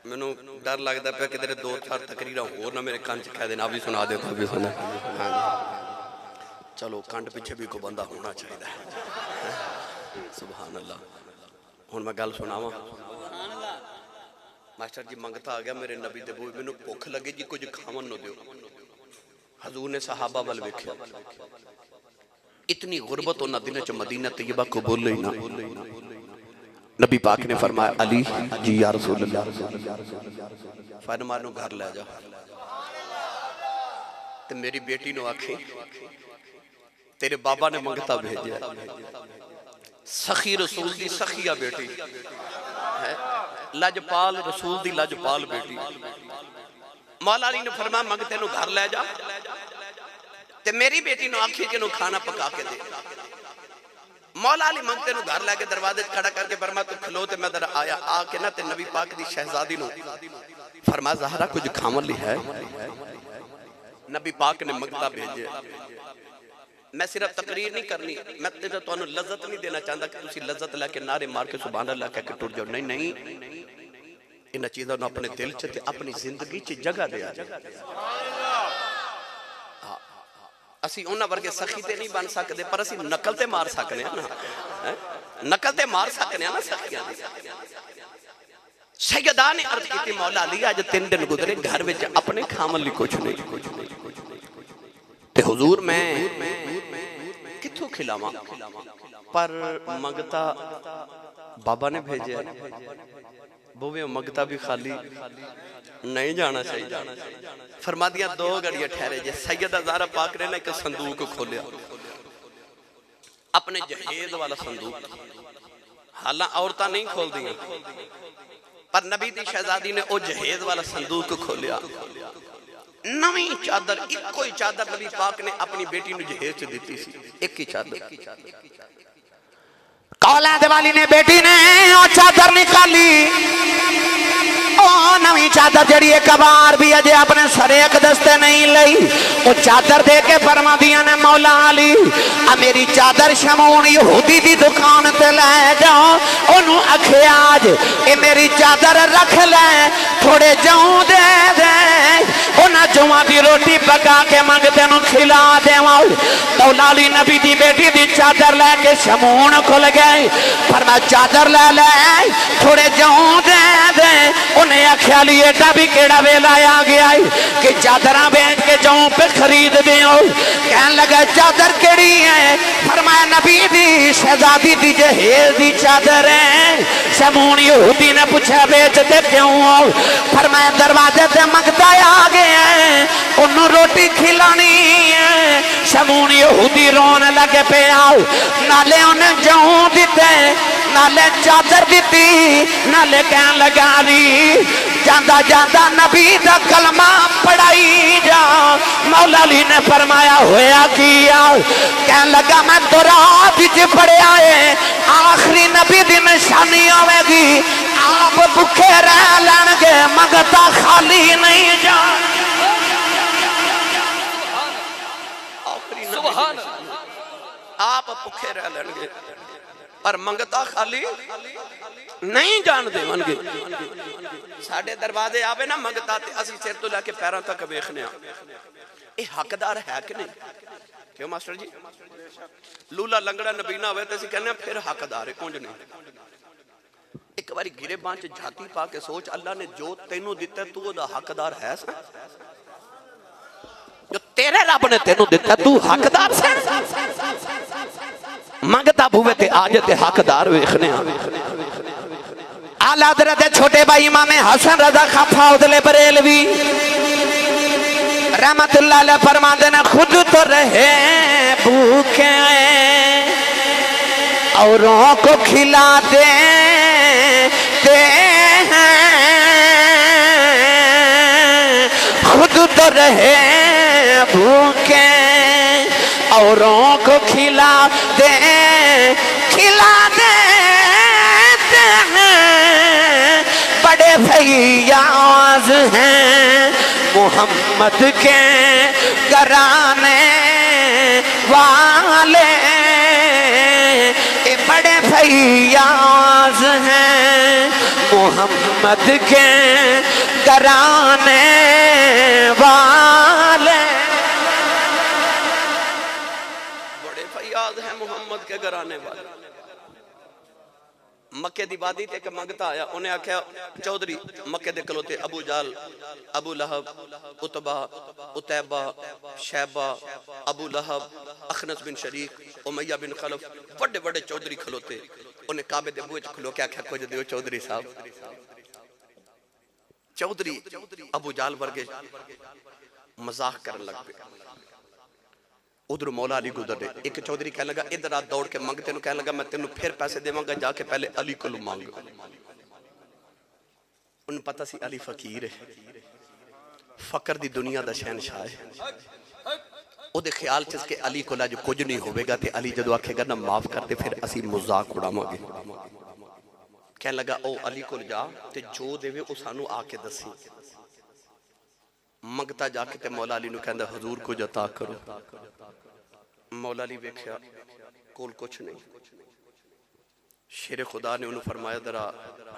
Speaker 2: मैनू डर लगता पे कि तेरे दो चार तकरीर होर ना मेरे कंन च कह देना भी सुना दे भी सुना चलो कंड पीछे भी कोई बंदा होना चाहिए सुभान अल्लाह हुण मैं गल सुनावा मास्टर जी मंगता आ गया मेरे नबी दे बूहे मैनू भुख लगी जी कुछ खावन नु दियो हजूर ने सहाबा वल वेख्या इतनी गुरबत उन्हां दिनां च मदीना तैयबा को बोले ही ना नबी पाक ने फरमाया अली जी या रसूल अल्लाह फरमाया नु घर ले जा ते मेरी बेटी नु आखे तेरे बाबा ने मंगता भेजा सखी रसूल दी सखिया बेटी है लजपाल रसूल दी लजपाल बेटी मौला अली ने फरमाया मंगते नु घर ले जा ते मेरी बेटी नु आखी कि नु खाना पका के दे मौला अली मंगते नु घर लेके दरवाजे खड़ा करके फरमाया तू खलो ते मैं इधर आया आके ना ते नबी पाक दी शहजादी नु फरमाया ज़हरा कुछ खावन ली है नबी पाक ने मंगता भेजे मैं सिर्फ तकरीर नहीं करनी मैं तेरे तो लज्जत नहीं देना चाहता कि तुसी लज्जत लेके नारे मार के सुभान अल्लाह कह के टुट जाओ नहीं नहीं इन चीज़ों को अपने दिल च अपनी जिंदगी च जगह दे असी उन्हां वर्गे सखी ते नहीं बन सकते पर असी नकल ते मार सकते हैं ना नकल ते मार सकते हैं ना सखियां दी सैयदा ने अर्ज की मौला अली अज 3 दिन गुजरे घर में अपने खामन ली कुछ नहीं ते हुजूर मैं किथों खिलावा पर मंगता बाबा ने भेजे
Speaker 4: बुवे मंगता भी खाली नहीं जाना चाहिए। फरमा दिया 2 घड़ियां ठहरे जे। सैयदा ज़हरा पाक ने ना एक संदूक खोलिया, अपने जहेज वाला संदूक। हालां औरतां नहीं खोल दियां, पर नबी दी शहजादी ने वो जहेज वाला संदूक खोलिया। नवी चादर, इको ही चादर नबी पाक ने अपनी बेटी नूं जहेज च दिती सी, एक ही चादर।
Speaker 1: औलाद वाली ने बेटी ने ओ चादर निकाली, ओ नवी चादर जड़ी एक बार भी अजे अपने सरे एक दस्ते नहीं लई। ओ चादर दे के फरमा दिया ने मौला अली आ मेरी चादर शमून यहूदी दी दुकान ते ले जाओ। ओनू आखे आज ए मेरी चादर रख ले, थोड़े जऊं दे दे, उन्हां जऊं दी रोटी पका के मंगते नू खिला देवां। मौला अली नबी दी बेटी दी चादर लेके शमून खुल गए। फरमा चादर ले ले, थोड़े जऊं दे दे। उन्हें आख्या ली एडा भी केड़ा वेला आ गया कि चादर बेच के जऊं पे खरीद दियो। कहन लगा चादर केड़ी है? फरमाया नबी दी शहजादी दी जहेज दी चादर है। शमून यहूदी ने पूछा बेचते क्यों हो? फरमाया दरवाजे ते मंगता आ गया है, उन्होंने रोटी खिलानी है। शमून यहूदी रोन लगे पे आओ, नाले उन्हें जऊं दिते, नाले चादर दिती, नाले कहन लगा ली जांदा जांदा नबी दा कलमा पढ़ाई जा। मौला अली ने फरमाया होया किया? कहन लगा मैं तो रात विच पढ़िया है, आखिरी नबी दी निशानी होवेगी, आप भुखे रह लैणगे, मंगता खाली नहीं जा।
Speaker 4: सुभान आप भुखे रह लेंगे पर मंगता खाली नहीं जान देवणगे। साडे दरवाजे आवे ना मंगता ते असीं सिर तो लेके पैरों तक वेखने आ, ये हकदार है कि नहीं? क्यों मास्टर जी? लूला लंगड़ा नबीना होवे ते असीं कहने फिर हकदार है, कुंज नहीं। एक बारी गिरेबान च झाती पा के सोच, अल्लाह ने जो तैनू दिता तू ओदा हकदार है सा? जो तेरे रब ने तेनू दिता तू हकदार से? मंगता भूवे ते आज ते हकदार वेखने आ।
Speaker 1: आला हज़रत छोटे भाई इमाम हसन रज़ा खां फौजले बरेलवी रहमतुल्लाह अलैह फरमाते ने खुद तो रहे भूखे औरों को खिलाते हैं, खुद तो रहे भूखे औरों को खिलाते हैं। बड़े फैयाज हैं मोहम्मद के घराने वाले, ये बड़े फैयाज हैं मोहम्मद के घराने वाले।
Speaker 4: बड़े फैयाज हैं मोहम्मद के घराने वाले। मक्के दी वादी ते एक मंगता आया, उन्हें आख्या चौधरी मक्के दे खलोते अबू जाल, अबू लहब, उतबा, उतैबा, शैबा, अबू लहब, अखनस बिन शरीक, उमैया बिन खलफ, बड़े बड़े चौधरी खलोते। उन्हें काबे दे बूहे च खलो के आख्या कुछ दियो चौधरी साहब। चौधरी अबू जाल वर्गे मजाक करन लग पे। उधर मौला अली गुजर रहे, एक चौधरी कह लगा इधर आ दौड़ के मंग, तेन कह लगा मैं तेन फिर पैसे देवांगा, जाके पहले अली को मांग। उन्हें पता सी अली फकीर है, फकर दी दुनिया दा शहनशाह है। ओदे ख्याल च के अली को अज कुछ नहीं होवेगा ते अली जदों आखेगा ना माफ करते फिर असी मजाक उड़ावांगे। कह लगा ओ अली को जा ते जो देवे ओ सानू आके दसी। मंगता जाके ते मौला अली नूं कहंदा हुजूर को अता करो। मौला अली वेख्या कोल कुछ नहीं। शेर खुदा ने उन्हें फरमाया जरा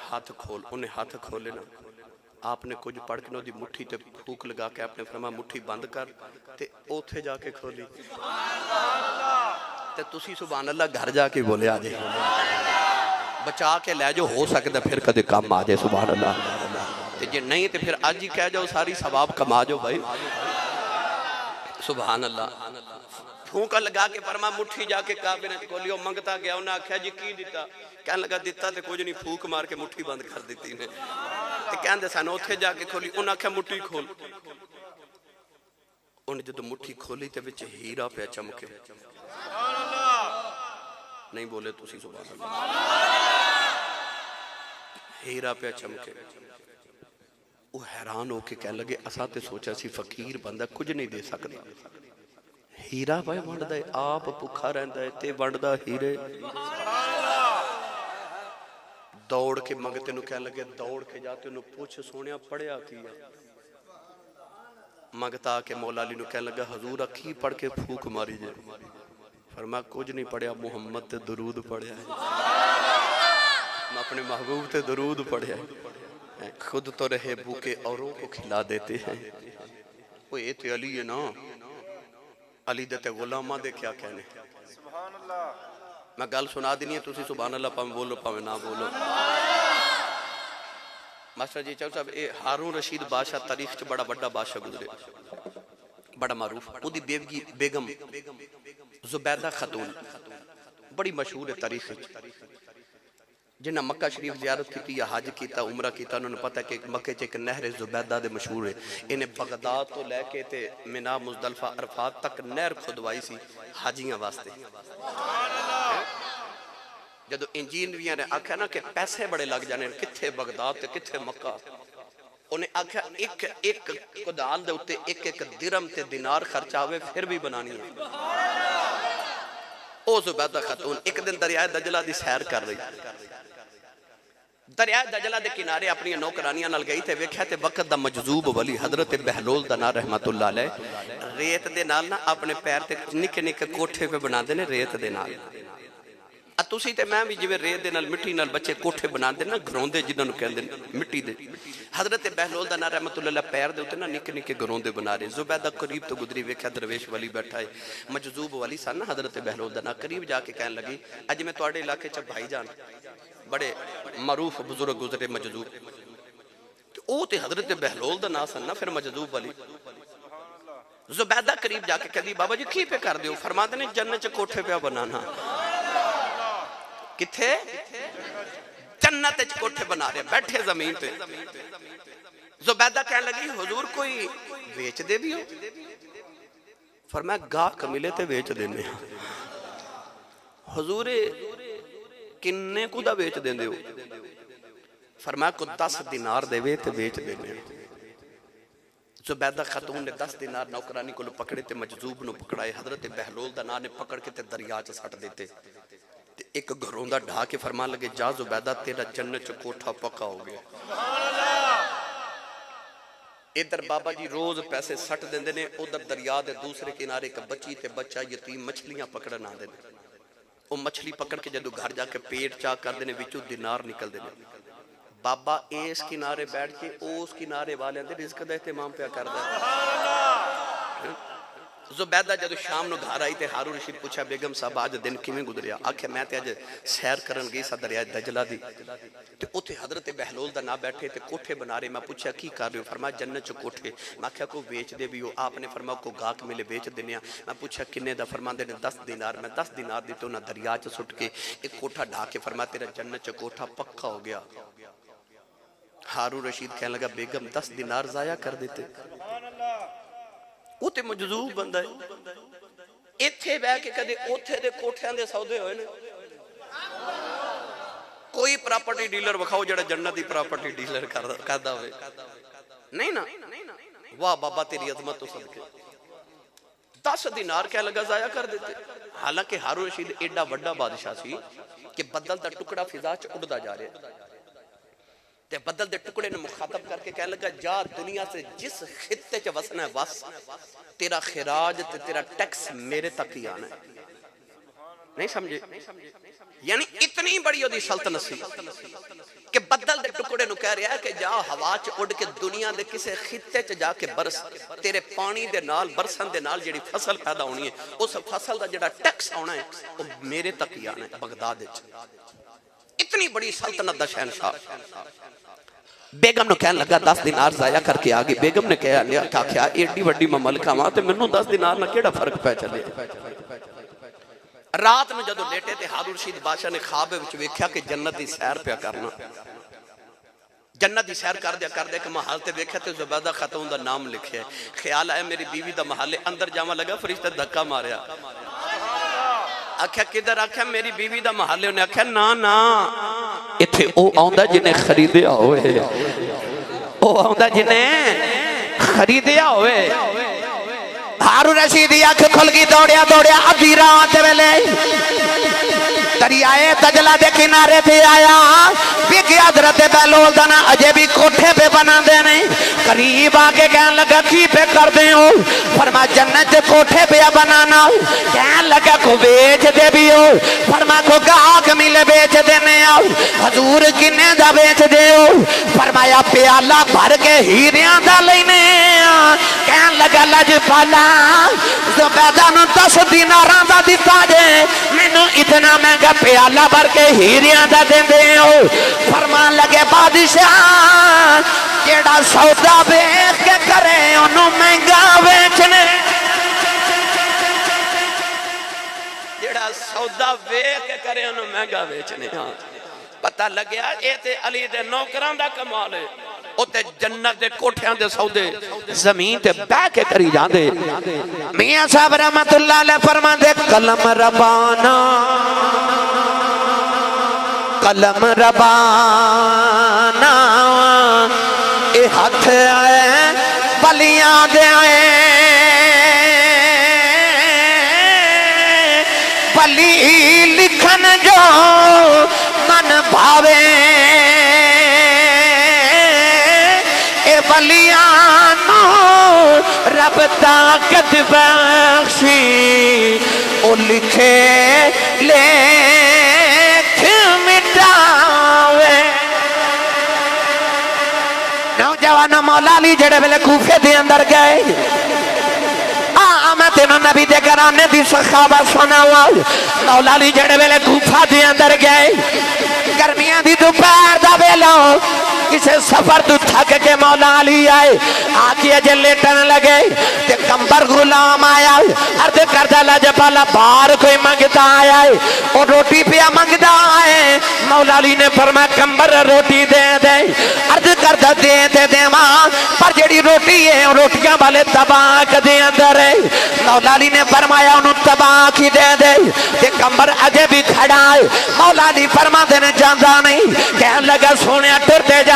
Speaker 4: हाथ खोल। उन्हें हाथ खोले ना, आपने कुछ पढ़ के ओदी मुट्ठी ते फूक लगा के आपने फरमाया मुट्ठी बंद कर ते ओथे जाके खोली ते तुसी सुभान अल्लाह घर जाके बोले आ जाए, बचा के लै जाओ, हो सकता फिर कदे काम आ जाए। सुभान अल्लाह। ते जे नहीं तो फिर अज ही कह जाओ सारी सवाब कमा जाओ भाई। सुभान अल्लाह। फूक लगा के फरमा मुट्ठी जाके काबे ने खोलियो मंगता गया, उन्हें आख्या जी की दिता? कहने लगा दिता तो कुछ नहीं, फूक मार के मुट्ठी बंद कर दी ने। कहते सन उत्थे जाके खोली, उन्हें आख्या मुट्ठी खोल। उन्हें जो मुट्ठी खोली तो विच हीरा पे चमके। नहीं बोले तुसी सुभान अल्लाह। हीरा पे चमके। वो हैरान होके कह लगे असा तो सोचा सी फकीर बंदा कुछ नहीं दे सकता, हीरा पाए वंडदा है, आप भुखा रहिंदा है ते वंडदा हीरे। दौड़ के मंगते नु कह लगे, दौड़ के जाते उन्हें पूछ सोनिया पढ़िया की है? मंगता के मौला अली नु कह लगा हजूर अखी पढ़ के फूक मारी जे। फरमा कुछ नहीं पढ़िया, मुहम्मद ते दरूद पढ़िया है, मैं अपने महबूब ते दरूद पढ़िया है। खुद तो रहे भूखे औरों को खिला देते हैं। वो ये तो अली है ना, अली दे ते गुलामा दे क्या कहने। सुभान अल्लाह। मैं गल सुना देनी है, तुसी सुभान अल्लाह पावे बोलो पावे ना बोलो। मास्टर जी चौक साहब, ये हारून रशीद बादशाह तारीख च बड़ा बड़ा बादशाह गुजरे, बड़ा मारूफ। उदी बेवगी बेगम जुबैदा खातून बड़ी मशहूर है तारीख। जिन्हें मक्का शरीफ ज़ियारत की या हज किया उमरा किया, उन्होंने पता है कि मक्के च एक नहर जुबैदा दे मशहूर है। इन्हें बगदाद तो लैके ते मिना मुजदलफा अरफात तक नहर खुदवाई सी हाजियां वास्ते। जदों इंजीनियर ने आख्या ना कि पैसे बड़े लग जाने, कित्थे बगदाद ते कित्थे मक्का, उन्हें आख्या एक एक कुदाल दे उत्ते एक एक दिरहम ते दिनार खर्चा आवे फिर भी बनानी है। ओ जुबैदा खातून एक दिन दरियाए दजला दी सैर कर रही, दरिया दजला दे किनारे अपनी नौकरानियां नाल गई ते वेख्या ते वक्त दा मजजूब वली हजरत बहलोल दा ना रहमतुल्लाह अलैह रेत दे नाल ना अपने पैर ते निके निके कोठे पे बनाते ने रेत दे नाल। तुसी ते मैं भी जिवें रेत दे नाल मिट्टी नाल बच्चे कोठे बनाते ना घरौंदे जिन्हां नूं कहंदे ने मिट्टी दे, हजरत बहलोल दा ना रहमतुल्लाह अलैह पैर दे उत्ते ना निके निके घरौंदे बना रहे। जुबैदा करीब तो गुजरी, वेख्या दरवेश वली बैठा है, मजजूब वली सन हजरत बहलोल दा ना। करीब जाके कहन लगी अज मैं तुहाडे इलाके च भाईजान बड़े मारूफ बुजुर्ग गुजरे मजजूब, ओ ते हजरत बहलोल दा ना सन ना, फिर मजजूब वली। जुबैदा करीब जाके कहती बाबा जी की पे कर दियो? फरमाते ने जन्नत च कोठे पे बनाना। किथे? जन्नत च कोठे बना रहे, बैठे जमीन पे। जुबैदा कहने लगी हुजूर कोई बेच दे भी हो? फरमाया गाहक मिले ते बेच देने। हुजूर किन्ने को दा बेच देंदे हो? फरमाया को 10 दिनार देवे ते बेच देने। जुबैदा खातून ने 10 दिनार नौकरानी को पकड़े ते मजजूब नु पकड़ाए, हजरत बहलोल दा नाम ने पकड़ के ते दरिया च सट देते। एक घरौंदा ढा के फरमान लगे जा जुबैदा तेरा जन्नत च कोठा पक्का हो गया। इधर बाबा जी रोज पैसे सट देंदे ने, उधर दरिया दे दूसरे किनारे एक बच्ची ते बच्चा यतीम मछलियां पकड़न आंदे ने। वो मछली पकड़ के जदों घर जाके पेट चा करदे ने, विचों दिनार निकलदे ने। बाबा इस किनारे बैठ के उस किनारे वाले दे रिज़्क दा इहतमाम पिया करदा। जुबैदा जदों शाम नु घर आई ते हारून रशीद पूछा बेगम साहब आज दिन किवें गुजरिया? आखे मैं ते अज सैर करन गई सा दरिया दजला दी ते उत्थे हजरत बहलोल दा ना बैठे ते कोठे बना रहे। मैं पूछा की कर रहे हो? फरमाया जन्नत च कोठे। मैं आख्या को बेच दे भी हो? आपने फरमाया को गाहक मिले बेच देने। मैं पूछा किन्ने दा? फरमांदे ने 10 दिनार। मैं 10 दिनार दी तो ना दरिया च सुट के एक कोठा ढा के फरमाया तेरा जन्नत च कोठा पक्का हो गया। हारून रशीद कहने लगा बेगम 10 दिनार जाया कर देते। वो ते मजजूब बंदा है, इत्थे बह के कदे उथे दे कोठियां दे सौदे होए ने। कोई प्रॉपर्टी डीलर विखाओ जेड़ा जन्नत दी प्रॉपर्टी डीलर करदा होवे? नहीं ना। वाह बाबा तेरी अजमत तो सदके 10 दिनार कह लगा जाया कर देते। हालांकि हारून रशीद एडा बड़ा बादशाह सी कि बदल दा टुकड़ा फिजा च उड़दा जा रहा ते बदल दे टुकड़े ने मुखातब करके कह लगा जा दुनिया से जिस खित्ते च वसना है वस, तेरा खिराज ते तेरा टैक्स मेरे तक ही आना है। नहीं समझे? यानी इतनी बड़ी ओदी सल्तनत सी कि बदल दे टुकड़े नु कह रहा है कि जा हवा च उड़ के दुनिया दे किसे खित्ते च जाके बरस, तेरे पानी दे नाल बरसन दे नाल जेड़ी फसल पैदा होनी है उस फसल दा जेड़ा टैक्स आना है वो मेरे तक ही आना है बगदाद विच। इतनी बड़ी सल्तनत दा शहनशाह। बेगम ने कहने लगा 10 दिनार जाया करके आ गई। बेगम ने कहा एडी वड्डी मैं मलका वां ते मैनू 10 दिनार ना केड़ा फर्क पै चले। रात में जदों लेटे ते हारून रशीद बादशाह ने ख्वाब विच वेख्या कि जन्नत दी सैर पिया करना। जन्नत दी सैर करदे कि महल ते वेख्या ते ज़ुबैदा खातून दा नाम लिखिया। ख्याल आया मेरी बीवी दा महल है। अंदर जावा लगा फरिश्ता धक्का मारिया। आख्या किधर? आख्या मेरी बीवी दा महल है। उन्हें आख्या ना ना इत्थे ओ आउंदा जिन्हें खरीदिया होवे, ओ आउंदा जिन्हें खरीदिया होवे।
Speaker 1: हारून रशीद दी अख खुल गई। दौड़िया दौड़िया अधी रात वेले दरियाए दजला दे किनारे पे आया। बिग हजरत बहलोल दा ना अजे भी कोठे पे बनाते ने। करीब आके कहने लगा की पे कर दे हो? फरमा जन्नत कोठे पे बनाना। कहने लगा को बेच दे भी हो? फरमा को गाहक मिले बेच देने आओ। हजूर किन्ने दा बेच दे हो? फरमाया प्याला भर के हीरियां दा लेने। कहने लगा लजपाला ज़ुबैदा नूं 10 दिनारां दा दिता जे, मैनू इतना महंगा प्याला भर के हीरियां दा देंदे हो। फरमान लगे बादशाह जेड़ा सौदा वेख के करे ओनू महंगा बेचने।
Speaker 4: जेड़ा सौदा वेख के करे ओनू महंगा बेचने। हाँ पता लग्या ये ते अली दे नौकरां दा कमाल है। उते जन्नत दे कोठियां दे सौदे जमीन ते बह के करी जांदे।
Speaker 1: मियां साहब रहमतुल्लाह अलैह फरमांदे कलम रबाना कलम रबाना ए हथ आए बलियां दे आए। बली लिखन जो मन भावे ए बलियां नो रब ताकत बख्शी। ओ लिखे लेख मिटावे। नौजवान मौला अली जेड़े वेले कूफे दे अंदर गए। मैं तेन नबी दे घराने दी सखावत सुनावा। मौला अली जेड़े वेले कूफा दे अंदर गए। गर्मियां दी दोपहर दा वेला किसी सफर तो थक के मौला अली आए। आके अजे लेटन लगे ते कंबर गुलाम आया। अर्द करदा लजपाला बाहर कोई मंगता आया है। और रोटी पिया मंगता है। मौला अली ने फरमाया कंबर रोटी दे दे। अर्द करदा दे देवा पर जेड़ी रोटी है रोटियां वाले तबाक दे अंदर है। मौला अली ने फरमाया उन्हों तबाक ही दे दे। ते कंबर अजे भी खड़ा है। मौला अली फरमाते ने जांदा नहीं। कहने लगा सोने टुरते जावा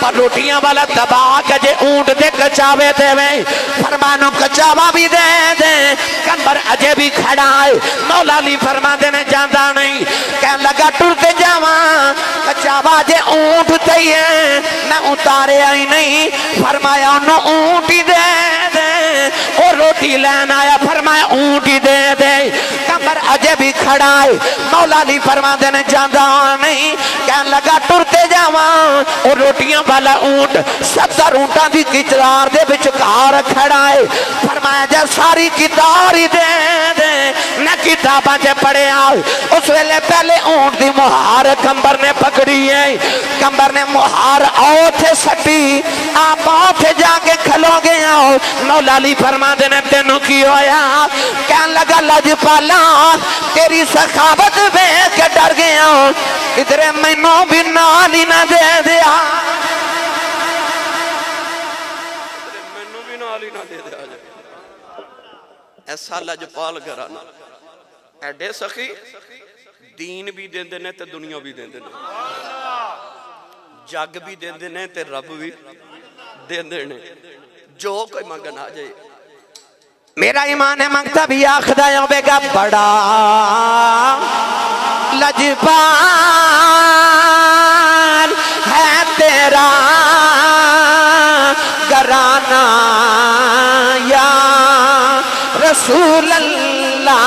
Speaker 1: पर रोटियां वाला तबाक अजे ऊंट दे कचावे देवे। फरमानो कचावा भी दे दे। कंबर अजे भी खड़ा है। मौला अली फरमाते ने जांदा नहीं। कहने लगा टुरते जावा कचावा जे ऊंट ते है मैं उतारे ही नहीं। फरमाया उन्होंने ऊंट ही दे दे। और रोटी लेन आया। फरमाया ऊंट ही दे दे। कंबर अजे भी खड़ा है। मौला अली फरमाते ने जांदा नहीं। कहने लगा टुरते जावा और रोटियां वाला ऊंट 70 ऊंटा की कितार दे विचकार खड़ा है। फरमाया जा सारी कितार ही दे दे। मैं किताबां च पढ़िया उस वेले पहले ऊंट की मुहार कंबर ने पकड़ी है। कंबर ने मुहार औथे सटी। आप औथे जाके खलो गया। मौला अली फरमाते ने तेनू की होया? कहने लगा लजपाला तेरी सखावत वेख के डर गया। इधर मैनू भी नाल ही ना दे दिया।
Speaker 4: मैनू भी नाल ही ना दे दिया। ऐसा लजपाल घराना एडे सखी दीन भी देंदे ने ते दुनिया भी देंदे ने। जग भी देंदे ने ते रब भी देंदे ने। जो कोई मंगन आ जाए
Speaker 1: मेरा ईमान है मंगता भी आखदा होगा बड़ा लजपाल है तेरा घराना या रसूल अल्लाह।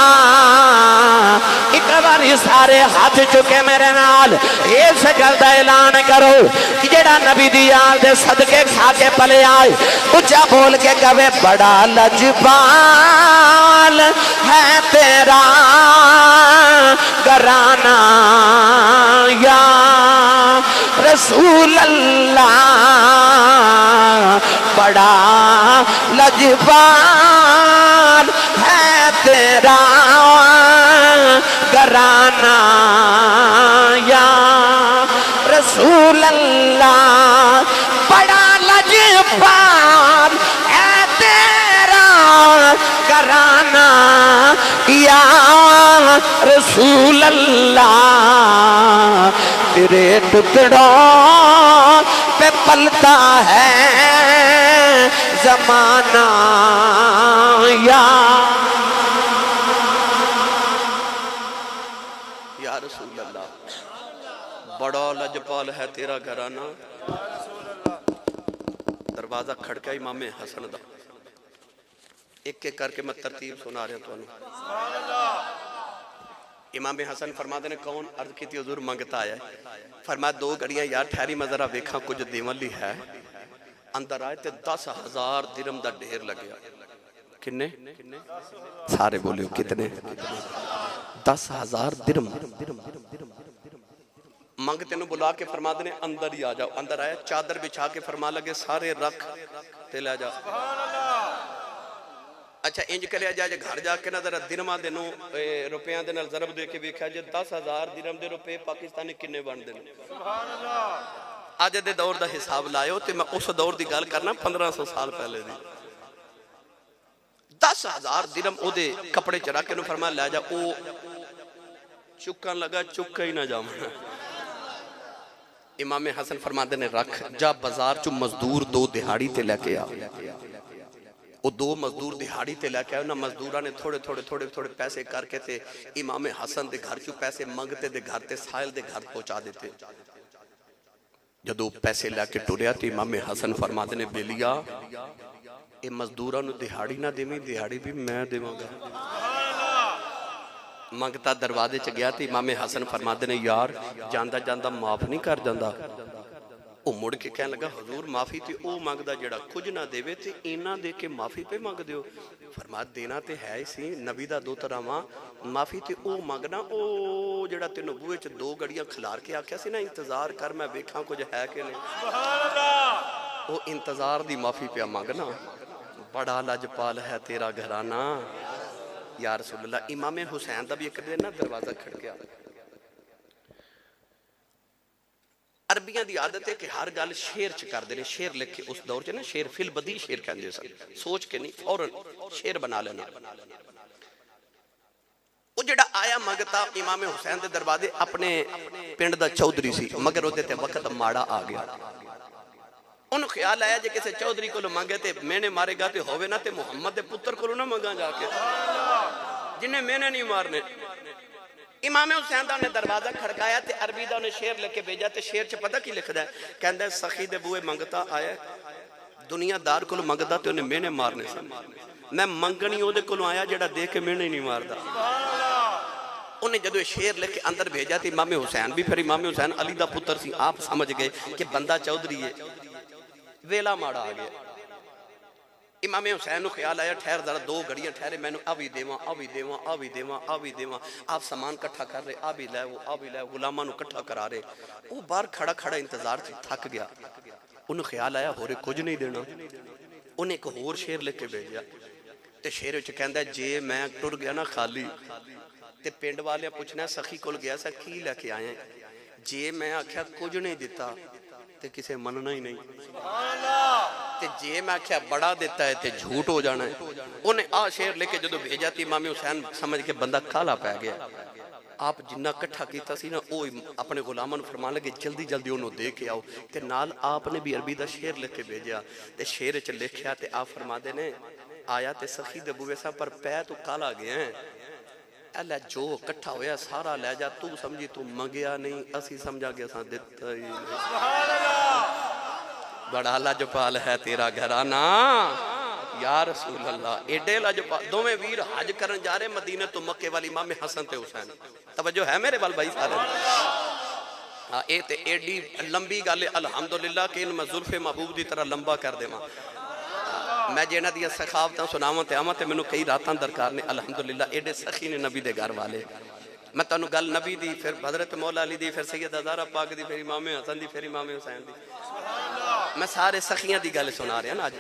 Speaker 1: एक बारी सारे हाथ चुके मेरे नाल इस गल का ऐलान करो कि जेड़ा नबी दी याद दे सदके खा के पले आए उच्चा बोल के कहे बड़ा लजपाल है तेरा घराना या रसूल अल्लाह। लाजवाब है तेरा घराना या रसूल अल्लाह, बड़ा लाजवाब है तेरा घराना या रसूल अल्लाह, तेरे टुकड़ों पे पलता है जमाना
Speaker 4: या रसूल अल्लाह, बड़ा लजपाल है तेरा घराना। दरवाजा खड़का इमामे हसन दा, एक एक करके मैं तरतीब सुना रहा तुहानू। इमामे हसन फरमाते ने कौन अर्ज की हुजूर मंगता आया, फरमाया 2 घड़ियां यार ठहरी मैं जरा वेखा कुछ देवन ली है। अंदर आए ते 10,000 दिरहम दा ढेर लग्या। किन्ने? सारे बोलियो कितने? 10,000 दिरहम। मंग तेनू बुला के फरमाते ने अंदर ही आ जाओ। अंदर आया, चादर बिछा के फरमा लगे सारे रख ते ले जा। अच्छा इंज करिया जाए घर जाके ना जरा दिरहमां दे रुपया दे नाल ज़रब दे के वेख्या जे 10,000 दिरहम दे रुपए पाकिस्तानी किन्ने बनदे ने। सुभान अल्लाह। अज दे दौर दा हिसाब लायो ते मैं उस दौर दी गल करना 1500 साल पहले दी। 10,000 दिरहम ओदे कपड़े च रख के फरमाया ले जा। ओ चुकन लगा, चुका ही ना जावना। इमामे हसन फरमाते ने रख जा बाजार चो मजदूर 2 दिहाड़ी ते लेके आ। वो 2 मजदूर दिहाड़ी ते लेके आए ना। मजदूरा ने थोड़े थोड़े थोड़े थोड़े पैसे करके ते इमामे हसन दे घर चो पैसे मंगते दे घर ते साहिल दे घर पहुंचा देते। जदों पैसे लैके टुरिया तो इमामे हसन फरमाते ने बेलिया ये मजदूरा नूं दिहाड़ी ना देवी, दिहाड़ी भी मैं देवांगा। मंगता दरवाजे च गया तो इमामे हसन फरमाते ने यार जांदा जांदा माफ नहीं कर जांदा। वो मुड़ के कहने लगा हजूर माफी तो वह मंगदा जिहड़ा कुछ ना देवे ते इन्ना दे के माफी पे मंग दिओ। फरमाया देना तो है ही सी, नबी दा दोतरा वां, माफी तो वह मंगना ओ जिहड़ा तेन बूहे च 2 घड़ियां खिलार के आख्या सी ना इंतजार कर मैं वेखां कुछ है कि नहीं। वो इंतजार दी माफी पे मंगना। बड़ा लजपाल है तेरा घराना या रसूल अल्लाह। इमामे हुसैन दा भी एक दिन ना दरवाजा खड़किया। अरबियां की आदत है कि हर गल शेर च करते हैं। शेर लिख के उस दौर च ना शेर फिल बदी शेर कहते सन, सोच के नहीं फौरन शेर बना लेना। वो जिहड़ा आया मंगता इमामे हुसैन के दरवाजे अपने पिंड का चौधरी सी, मगर उहदे ते वक्त माड़ा आ गया। उन्होंने ख्याल आया जे किसी चौधरी को मंगे तो मेहने मारेगा तो होवे ना, तो मुहम्मद के पुत्र को ना मंगा जाके जिन्हें मेहने नहीं मारने। इमामे हुसैन दा ने दरवाजा खड़काया ते अरबी दा ने शेर लेके भेजा। ते शेर च पता की लिखदा है, कहंदा सखी दे बूए मंगता आया, दुनियादार को मंगदा ते उन्हें मेहने मारने सन। मैं मंगनी ओदे कोलों आया जेड़ा देख के मेहने नहीं मारदा। उन्हें जदों शेर लेके अंदर भेजा तो इमामे हुसैन भी, फिर इमामे हुसैन अली दा पुत्र सी, आप समझ गए कि बंदा चौधरी है, वेला माड़ा आ गया। इमामे हुसैन को ख्याल आया ठहर जरा 2 घड़ियां ठहरे, मैनू आ भी देवां आ भी देवां आ भी देवां आ भी देवां। आप सामान कट्ठा कर रहे, आ भी लै वो आ भी लै, गुलामां नू कट्ठा करा रहे। वो बाहर खड़ा खड़ा इंतजार च थक गया। उन्हें ख्याल आया होरे कुछ नहीं देना। उन्हें एक होर शेर लेके भेजा ते शेर विच कहंदा जे मैं टुर गया ना खाली ते पिंड वाले पुछना सखी कोल गया सा की लैके आए, जे मैं आख्या कुछ नहीं दिता ते किसे मनना ही नहीं, ते जे मैं आख्या बड़ा दिता है ते झूठ हो जाना है। उन्हें आ शेर लेके जो भेजा तो इमाम हुसैन समझ के बंदा काला पै गया। आप जिन्ना कट्ठा किया सी ना वो अपने गुलामां नूं फरमान लगे जल्दी जल्दी उन्होंने दे के आओ। ते नाल आपने भी अरबी का शेर लेके भेजा ते शेर च लिखिया ते आप फरमाते ने आया ते सखी दे बूवे सा पर पै तू काला गया है, ऐला जो कट्ठा होया सारा लै जा, तू समझी तू मंगया नहीं, असी समझा गया सा दिता ही नहीं। बड़ा लजपाल है तेरा घराना या रसूल अल्लाह। एडे लजपाल दोवें वीर हज करन जा रहे मदीने तो मक्के वाली इमामे हसन ते हुसैन। तवज्जो है मेरे वाल भाई सारे? हाँ ये ते एडी लंबी गल है अल्हम्दुलिल्लाह कि मैं जुल्फे महबूब की तरह लंबा कर देवां। मैं जे इन्हां दी सखावतां सुनावां ते आवां ते मैनूं कई रातां दरकार ने। अल्हम्दुलिल्लाह एडे सखी ने नबी दे घर वाले। मैं तुहानूं गल नबी दी, फिर हज़रत मौला अली दी, फिर सैयद ज़हरा पाक दी, फिर इमामे हसन दी, फिर इमामे हुसैन दी। मैं सारे सखियां दी गल सुना रहा ना। अज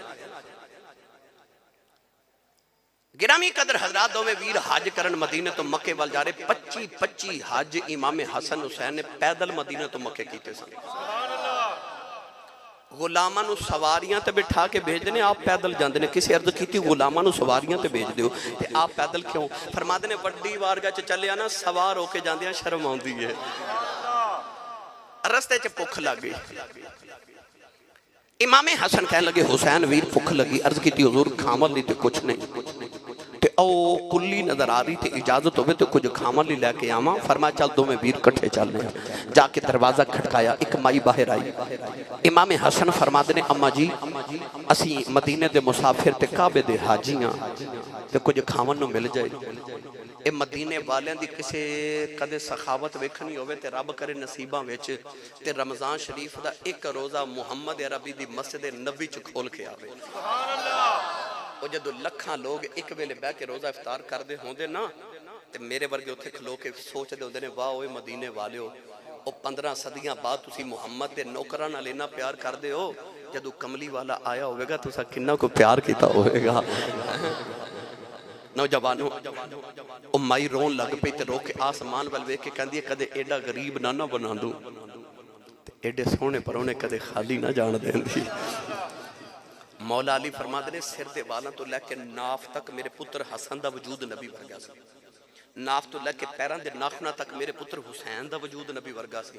Speaker 4: गिरामी कदर हजरात दोवें वीर हज करन मदीने तो मक्के वाल जा रहे 25 हज इमाम हसन हुसैन ने पैदल मदीने तो मक्के कीते सन। गुलामां नूं सवारियां ते बिठा के भेजदे ने, आप पैदल जांदे ने। किसी अर्ज कीती गुलामां नूं सवारियां ते भेज दिओ ते आप पैदल क्यों? फरमाते ने वड्डी वारगा च चलिया ना सवार होके जांदियां शर्म आउंदी है। रस्ते च भुख लग गई, इमाम हसन कह लगे हुसैन वीर भुख लगी। अर्ज की हुजूर खावन ली तो कुछ नहीं, ते ओ कुल्ली नजर आ रही थी, इजाजत होवे तो कुछ खावन ली लैके आवा। फरमाया चल दोवें वीर कट्ठे चलने। जाके दरवाजा खटकाया, एक माई बाहर आई। इमाम हसन फरमाते ने अम्मा जी असी मदीने दे मुसाफिर ते काबे दे हाजियां ते कुछ खावन नूं मिल जाए। ये मदीने वालियां दी किसे कदे सखावत वेखनी होवे ते रब करे नसीबां विच ते रमजान शरीफ दा एक रोज़ा मुहम्मद अरबी दी मस्जिद नबी च खोल के आवे। वो जदों लखां लोग एक वेले बह के रोज़ा इफ्तार करदे होंदे ना ते मेरे वर्गे उत्थे खलो के सोचदे होंदे ने वाह ओए मदीने वालिओ, ओ 15 सदियां बाद तुसी मुहम्मद दे नौकरां नाल इन्ना प्यार करदे हो, जदों कमली वाला आया होवेगा तुसा किन्ना को प्यार कीता होवेगा। नौजवानों ओ माई रोन लग पई ते रो के आसमान वाल वेख के कहंदी है कदे एडा गरीब ना बना दूं ते एडे सोहने परौने कदे खाली ना जान देंदी। मौला अली फरमाते ने सिर दे वालों तो लैके नाफ तक मेरे पुत्र हसन दा वजूद नबी वर्गा सी। नाफ तो लैके पैरां दे नाखुना तक मेरे पुत्र हुसैन दा वजूद नबी वर्गा सी।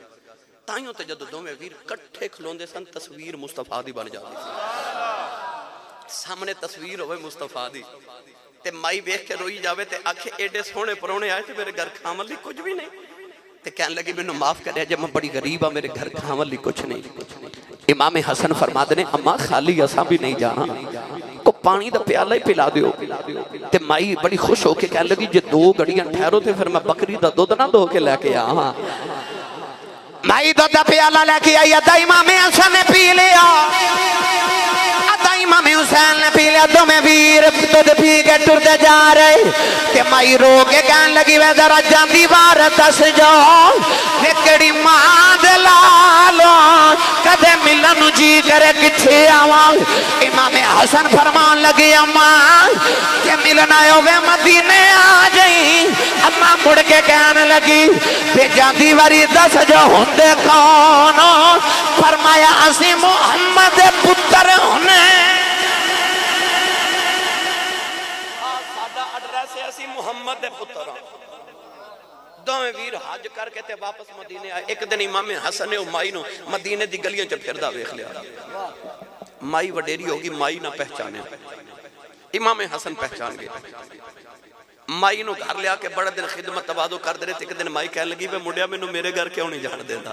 Speaker 4: ताइयों ते जदों दोवें वीर कट्ठे खलोंदे सन तस्वीर मुस्तफा दी बन जाती सी। सामने तस्वीर होवे मुस्तफा दी ते माई वेख के रोई जावे ते आखे एडे सोहने परौने आए थे मेरे घर खावन लई कुछ भी नहीं। ते कहन लगी मैनू माफ कर जे मैं बड़ी गरीब हाँ, मेरे घर खावन लई कुछ नहीं। इमाम हसन फरमाते ने अम्मा खाली असा भी नहीं जाना, को पानी दा प्याला ही पिला दियो। ते माई बड़ी खुश होके कहन लगी जे 2 घड़ियां ठहरो ते फिर मैं बकरी दा दुध ना दो के लेके आवां।
Speaker 1: माई दुध दा प्याला लेके आई, अद्धा इमाम हसन ने पी लिया, इमाम हुसैन ने पी लिया। दोवें वीर दूध पी के टुरते जा रहे ते माई रो के कहन लगी वे जरा जांदी वार दस जाओ वे केड़ी मां दे लालो कदे मिलन नूं जी करे किथे आवां। इमाम हसन फरमान लगे अम्मा के मिलना होवे मदीने आ जाई। अम्मा मुड़ के कहन लगी वे जांदी वारी दस जो हुंदे कौन? फरमाया असी मुहम्मद दे पुत्र हुने।
Speaker 4: मुहम्मद दे पुत्र दोवें वीर हज करके ते वापस मदीने आए। एक दिन इमाम हसन ने माई नूं मदीने दी गलियां च फिरदा वेख लिया। माई वडेरी होगी, माई ना पहचाने। इमाम हसन पहचान गए, माई नूं घर लिया के बड़ा दिन खिदमत तवादो करदे रहे। एक दिन माई कहन लगी वे मुंडिया मैनूं मेरे घर क्यों नहीं जाण देंदा?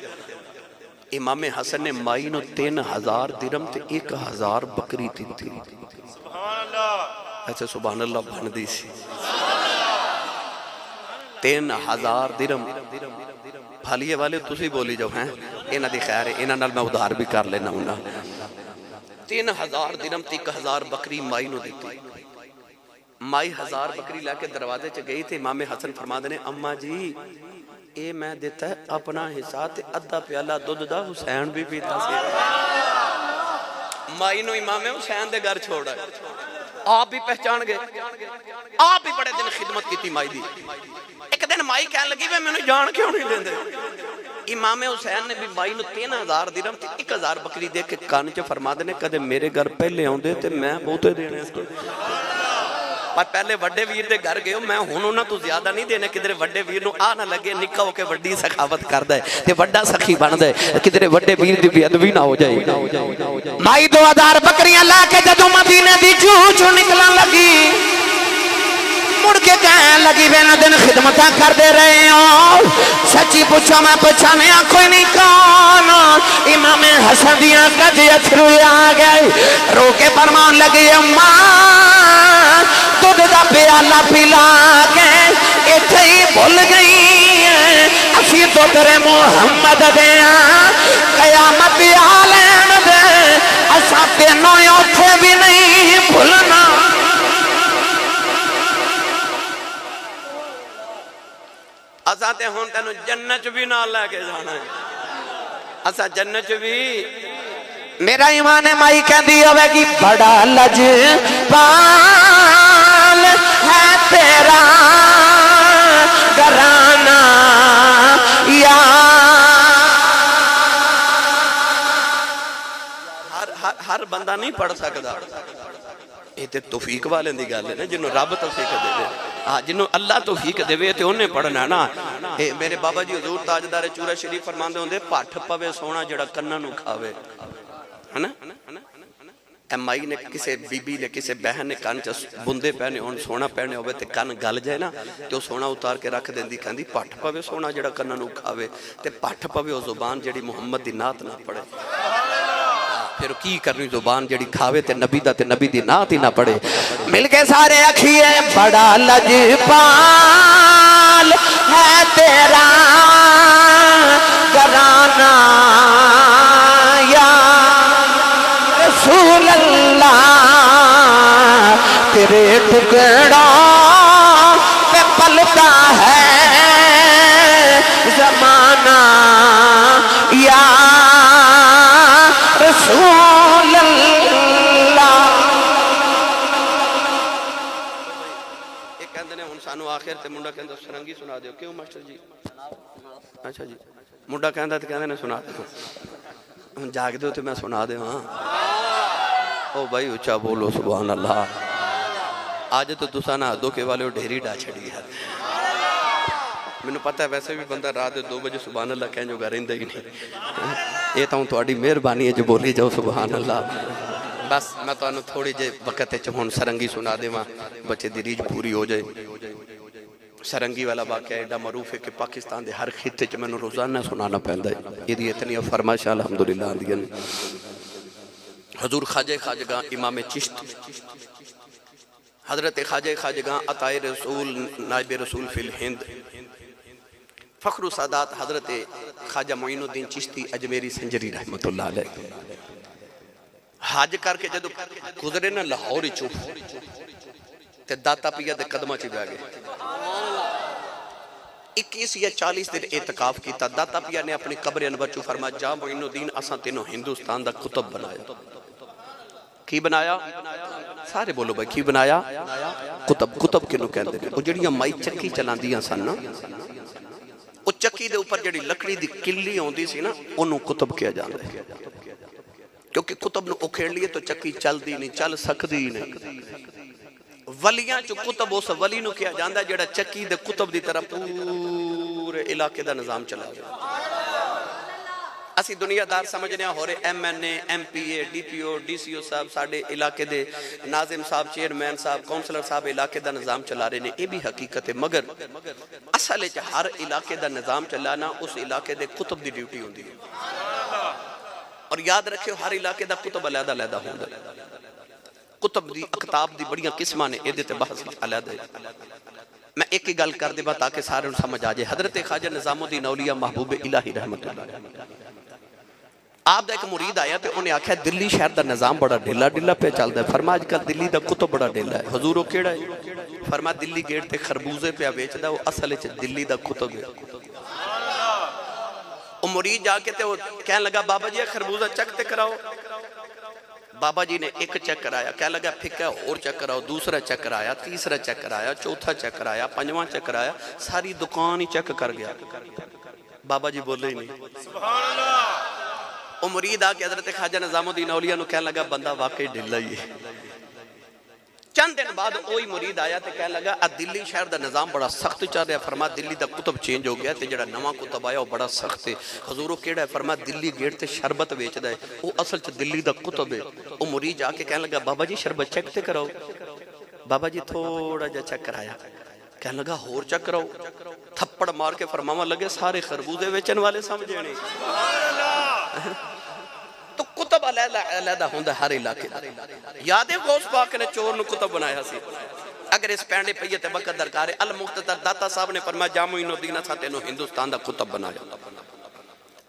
Speaker 4: इमाम हसन ने माई नूं 3000 दिरहम ते 1000 बकरी दित्ती। सुभान अल्लाह। अच्छा सुभान अल्लाह बनदी सी। 3000 दिरहम फालिए वाले तुसी बोली जाओ हैं इन्हां दी खैर है, इन्हां नाल मैं उधार भी कर लेना हुंदा। 3000 दिरहम ते 1000 बकरी माई नूं दित्ती। माई 1000 बकरी लैके दरवाजे च गई ते इमाम हसन फरमाते ने अम्मा जी ये मैं दिता है अपना हिस्सा ते अद्धा प्याला दुध दा हुसैन भी पीता सी। माई नूं इमाम हुसैन दे घर छोड़ आए। आप भी पहचान गए, आप भी बड़े दिन खिदमत की माई दी। एक दिन माई कहन लगी वे मैनूं जान क्यों नहीं देंदे? इमाम हुसैन ने भी माई नूं 3000 दिरहम ते 1000 बकरी दे के कान च फरमाते ने कदे मेरे घर पहले आउंदे ते मैं बहुते देने सी, पर पहले वड्डे वीर दे घर गए मैं हुण उन्हां तों ज्यादा नहीं देने। किधरे वड्डे वीर नूं आ ना लगे निक्का होके वड्डी सखावत करदा है ते वड्डा सखी बनदा है, किधरे वड्डे वीर दी बेअदबी ना हो जाए।
Speaker 1: माई 2000 बकरियां लाके जदों मदीने दी जूझ निकलन लगी मुड़ के कहन लगी वे ना दिन खिदमतां करदे रहे हो, सच्ची पूछो मैं पहचानिया कोई नहीं कौन? इमाम हसन दियां कदे अथरू आ गए, रो के फरमान लगी अम्मा दूध दा प्याला पिला के इत्थे ही भुल गई असी तो तेरे मुहम्मद दे कयामत आ लैण दे असां तेनों उत्थे भी नहीं भुलना।
Speaker 4: असा ते हुण तेनू जन्नत भी नाल लेके जाना है, असा जन्नत भी।
Speaker 1: मेरा ईमान है माई कहती होगी बड़ा लजपाल तेरा घराना या
Speaker 4: हर बंदा नहीं पढ़ सकता। ये तो तौफीक वाले की गल है ना, जिन्होंने रब तौफीक देवे। हाँ, जिन्हों अल्लाह तौफीक देवे तो उन्हें पढ़ना ना। ये मेरे बाबा जी हजूर ताजदार चूरा शरीफ फरमाते होंगे, पठ पवे सोना जड़ा कन्ना नूं खावे, है ना। माई ने किसी बीबी ने किसी बहन ने कन च बुंदे पहने हो, सोना पहने हो तो कन गल जाए ना, तो सोना उतार के रख देंदी, कहती पठ पवे सोना जड़ा कन्ना नूं खावे, तो पठ पवे वो जुबान जी मुहम्मद की नात ना पढ़े। फिर की करनी जुबान जड़ी खावे ते नबी दा ते नबी दी नात ही ना पढ़े।
Speaker 1: मिलके सारे अखिए बड़ा लजपाल है तेरा घराना या रसूल अल्लाह, तेरे टुकड़ा पे पलता है जमाना या रसूल अल्लाह।
Speaker 4: ये कहते ने हुण सानू आखिर ते मुंडा कहंदा सरंगी सुना दियो। क्यों मास्टर जी? अच्छा जी, मुंडा कहंदा ते कहंदे ने सुना दो। हुण जागदे हो ते मैं सुना देवां। ओ भाई उच्चा बोलो सुभान अल्लाह। आज तो तुसा ना दो के वाले ढेरी डा छड़ी है। मैनू पता है वैसे भी बंदा रात 2 बजे सुभान अल्लाह कहने जोगा रहिंदा ही नहीं। ये तो तुहाडी मेहरबानी है जो बोली जाओ सुभान अल्लाह। बस मैं तुहानू थोड़ी जे वक्त च हुण सरंगी सुना देवां, बच्चे दी रीझ पूरी हो जाए। सरंगी वाला वाक़या एडा मरूफ है कि पाकिस्तान के हर खिते च मैनू रोज़ाना सुनाना पैंदा है। इहदी इतनी फरमाइशां अल्हम्दुलिल्लाह आंदियां ने। हजूर ख्वाजा ख्वाजगा इमाम चिश्त हजरत ख्वाजा ख्वाजगा अताए रसूल नाइब रसूल फिल हिंद फखरु सादात हजरत ख्वाजा मोइनुद्दीन चिश्ती अजमेरी संजरी रहमतुल्लाह अलैह हज करके जदों गुजरे ना लाहौर चो ते दाता पिया दे कदमां च बह गए। 21 या 40 दिन एतकाफ किया। दाता पिया ने अपनी कब्र अनवर चो फरमाया, जा मोइनुद्दीन असां तेनों हिंदुस्तान दा कुतुब बनाया। की बनाया? सारे बोलो भाई, की बनाया? कुतुब। कुतुब किनू कहंदे ने? ओ जड़ियां माई चक्की चलांदियां सन ना, ओ चक्की दे ऊपर जड़ी लकड़ी दी किल्ली आउंदी सी ना, ओनू कुतुब कहा जांदा है। क्योंकि कुतुब नू उखेड़ लिए तो चक्की चलदी नहीं, चल सकदी नहीं। वलियां चो कुतुब उस वली नू कहा जांदा है जेड़ा चक्की दे कुतुब दी तरह पूरे इलाके दा निजाम चलावे। असी दुनियादार समझने हो रहे MNA MPA DPO DCO साहब साडे इलाके दे नाजिम साहब चेयरमैन साहब काउंसलर साहब इलाके दा निजाम चला रहे ने। ये भी हकीकत है, मगर असल च हर इलाके दा निजाम चलाना उस इलाके दे कुतुब दी ड्यूटी होंदी है। और याद रखियो हर इलाके दा कुतुब अलहदा अलहदा होंदा। कुतुब दी अकताब दी बड़ियां किस्मां ने, इहदे ते बहस अलहदा है। मैं एक ही गल कर देवा ताकि सारे समझ आ जाए। हजरत ख्वाजा निजामुद्दीन औलिया महबूब इलाही रहमतुल्लाह आप दा एक मुरीद आया तो उन्हें आख्या दिल्ली शहर का निजाम बड़ा ढिला ढिला पे चलता है। फरमा अजकल दिल्ली का कुतुब बड़ा ढिला है। हजूर वो केड़ा है? फरमा दिल्ली गेट ते खरबूजे पे बेचदा, वो असल च दिल्ली का कुतुब है। वो मुरीद जाके ते वो कहने लगा, बाबा जी खरबूजा चेक ते कराओ। बाबा जी ने एक चेक कराया, कह लगा फिक्का और चेक कराओ। दूसरा चेक कराया, तीसरा चेक कराया, चौथा चेक कराया, पंजवां चेक कराया, सारी दुकान ही चेक कर गया। बाबा जी बोले ही नहीं। वो मुरीद आके हजरत ख्वाजा निजामुद्दीन औलिया नू कहने लगा, बंदा वाकई ढिला ही है। चंद दिन बाद वही मुरीद आया तो कह लगा, दिल्ली शहर का निजाम बड़ा सख्त चल रहा। फरमा दिल्ली का कुतुब चेंज हो गया, तो जो नवा कुतुब आया वो बड़ा सख्त है। हजूरों केड़ा है? फरमा दिल्ली गेट से शरबत बेचता है, वो असल च दिल्ली का कुतुब है। वो मुरीद जाके कहने लगा, बाबा जी शरबत चेक तो कराओ। बाबा जी थोड़ा जा चेक कराया, कहने लगा होर चेक कराओ। थप्पड़ मार के फरमावा लगे, सारे खरबूजे बेचने वाले समझे नहीं। तो कुतुब अलहदा होंदा हर इलाके दा। याद है गौस पाक ने चोर नू कुतुब बनाया सी। अगर इस पैंडे पईए ते वक्त दरकार है। अल मुख्तदर दाता साहब ने फरमाया, जा मोइनुद्दीन असां तेनों हिंदुस्तान दा कुतुब बनाया।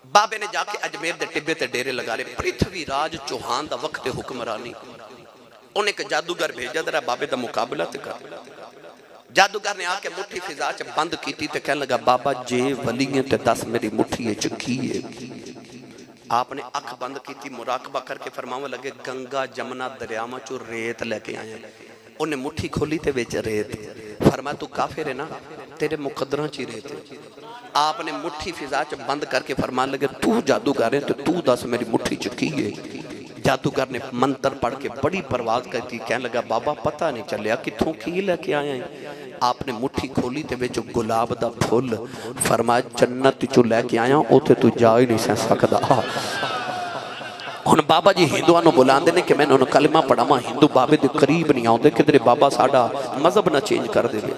Speaker 4: बाबे ने जाके अजमेर दे टिब्बे ते डेरे लगा रहे। पृथ्वी राज चौहान दा वक्त हुक्मरानी। उन्हें एक जादूगर भेजा, जरा बाबे दा मुकाबला ते कर। जादूगर ने आके मुट्ठी फिजा च बंद की ते कहने लगा, बाबा जे वली ते दस मेरी मुट्ठी च की है। आपने अख बंद की, मुराकबा करके फरमावा लगे, गंगा जमुना दरियावां चो रेत लेके आए। वो उन्हें मुट्ठी खोली ते बेच रेत, फरमाया तू काफिर है ना, तेरे मुकद्दरां च ही रेत है। आपने मुट्ठी फिजा च बंद करके फरमान लगे तू जादूगर है तो तू दस मेरी मुट्ठी च की है। जादूगर ने मंत्र पढ़ के बड़ी परवाज करके कहने लगा बाबा पता नहीं चलिया कित्थों की लेके आए हैं। आपने मुट्ठी खोली ते विच गुलाब दा फुल, फरमाया जन्नत चो लैके आया उत्थे तू जा ही नहीं सकदा। हुण बाबा जी हिंदुआं नूं बुलांदे ने कि मैं उन्होंने कलमा पढ़ावां, हिंदू बाबे दे करीब नहीं आउंदे किधरे बाबा साडा मजहब ना चेंज कर देवे।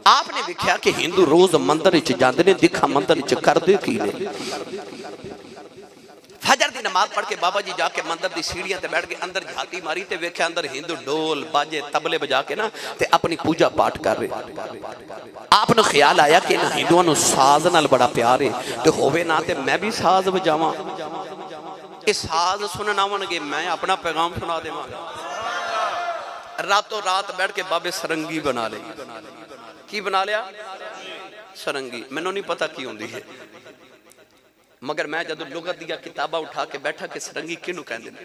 Speaker 4: आपने देखा कि हिंदू रोज मंदिर च जांदे ने, दिखा मंदिर च करदे की ने। फजर दी नमाज पढ़ के बाबा जी जाके मंदिर दी सीढ़ियां ते बैठ के अंदर झाती मारी ते वेख्या अंदर हिंदू डोल बाजे तबले बजा के ना ते अपनी पूजा पाठ कर रहे। आपने ख्याल आया कि इन्हां हिंदुआं नूं साज नाल बड़ा प्यार है ते होवे ना ते मैं भी साज बजावां। ये साज सुनन आवणगे, मैं अपना पैगाम सुना देवांगा। रातों रात बैठ के बाबे सरंगी बना ली। की बना लिया? सरंगी। मैनू नहीं पता की होंदी है, मगर मैं जदों लुगत दी किताबा उठा के बैठा कि सरंगी किनू कहंदे ने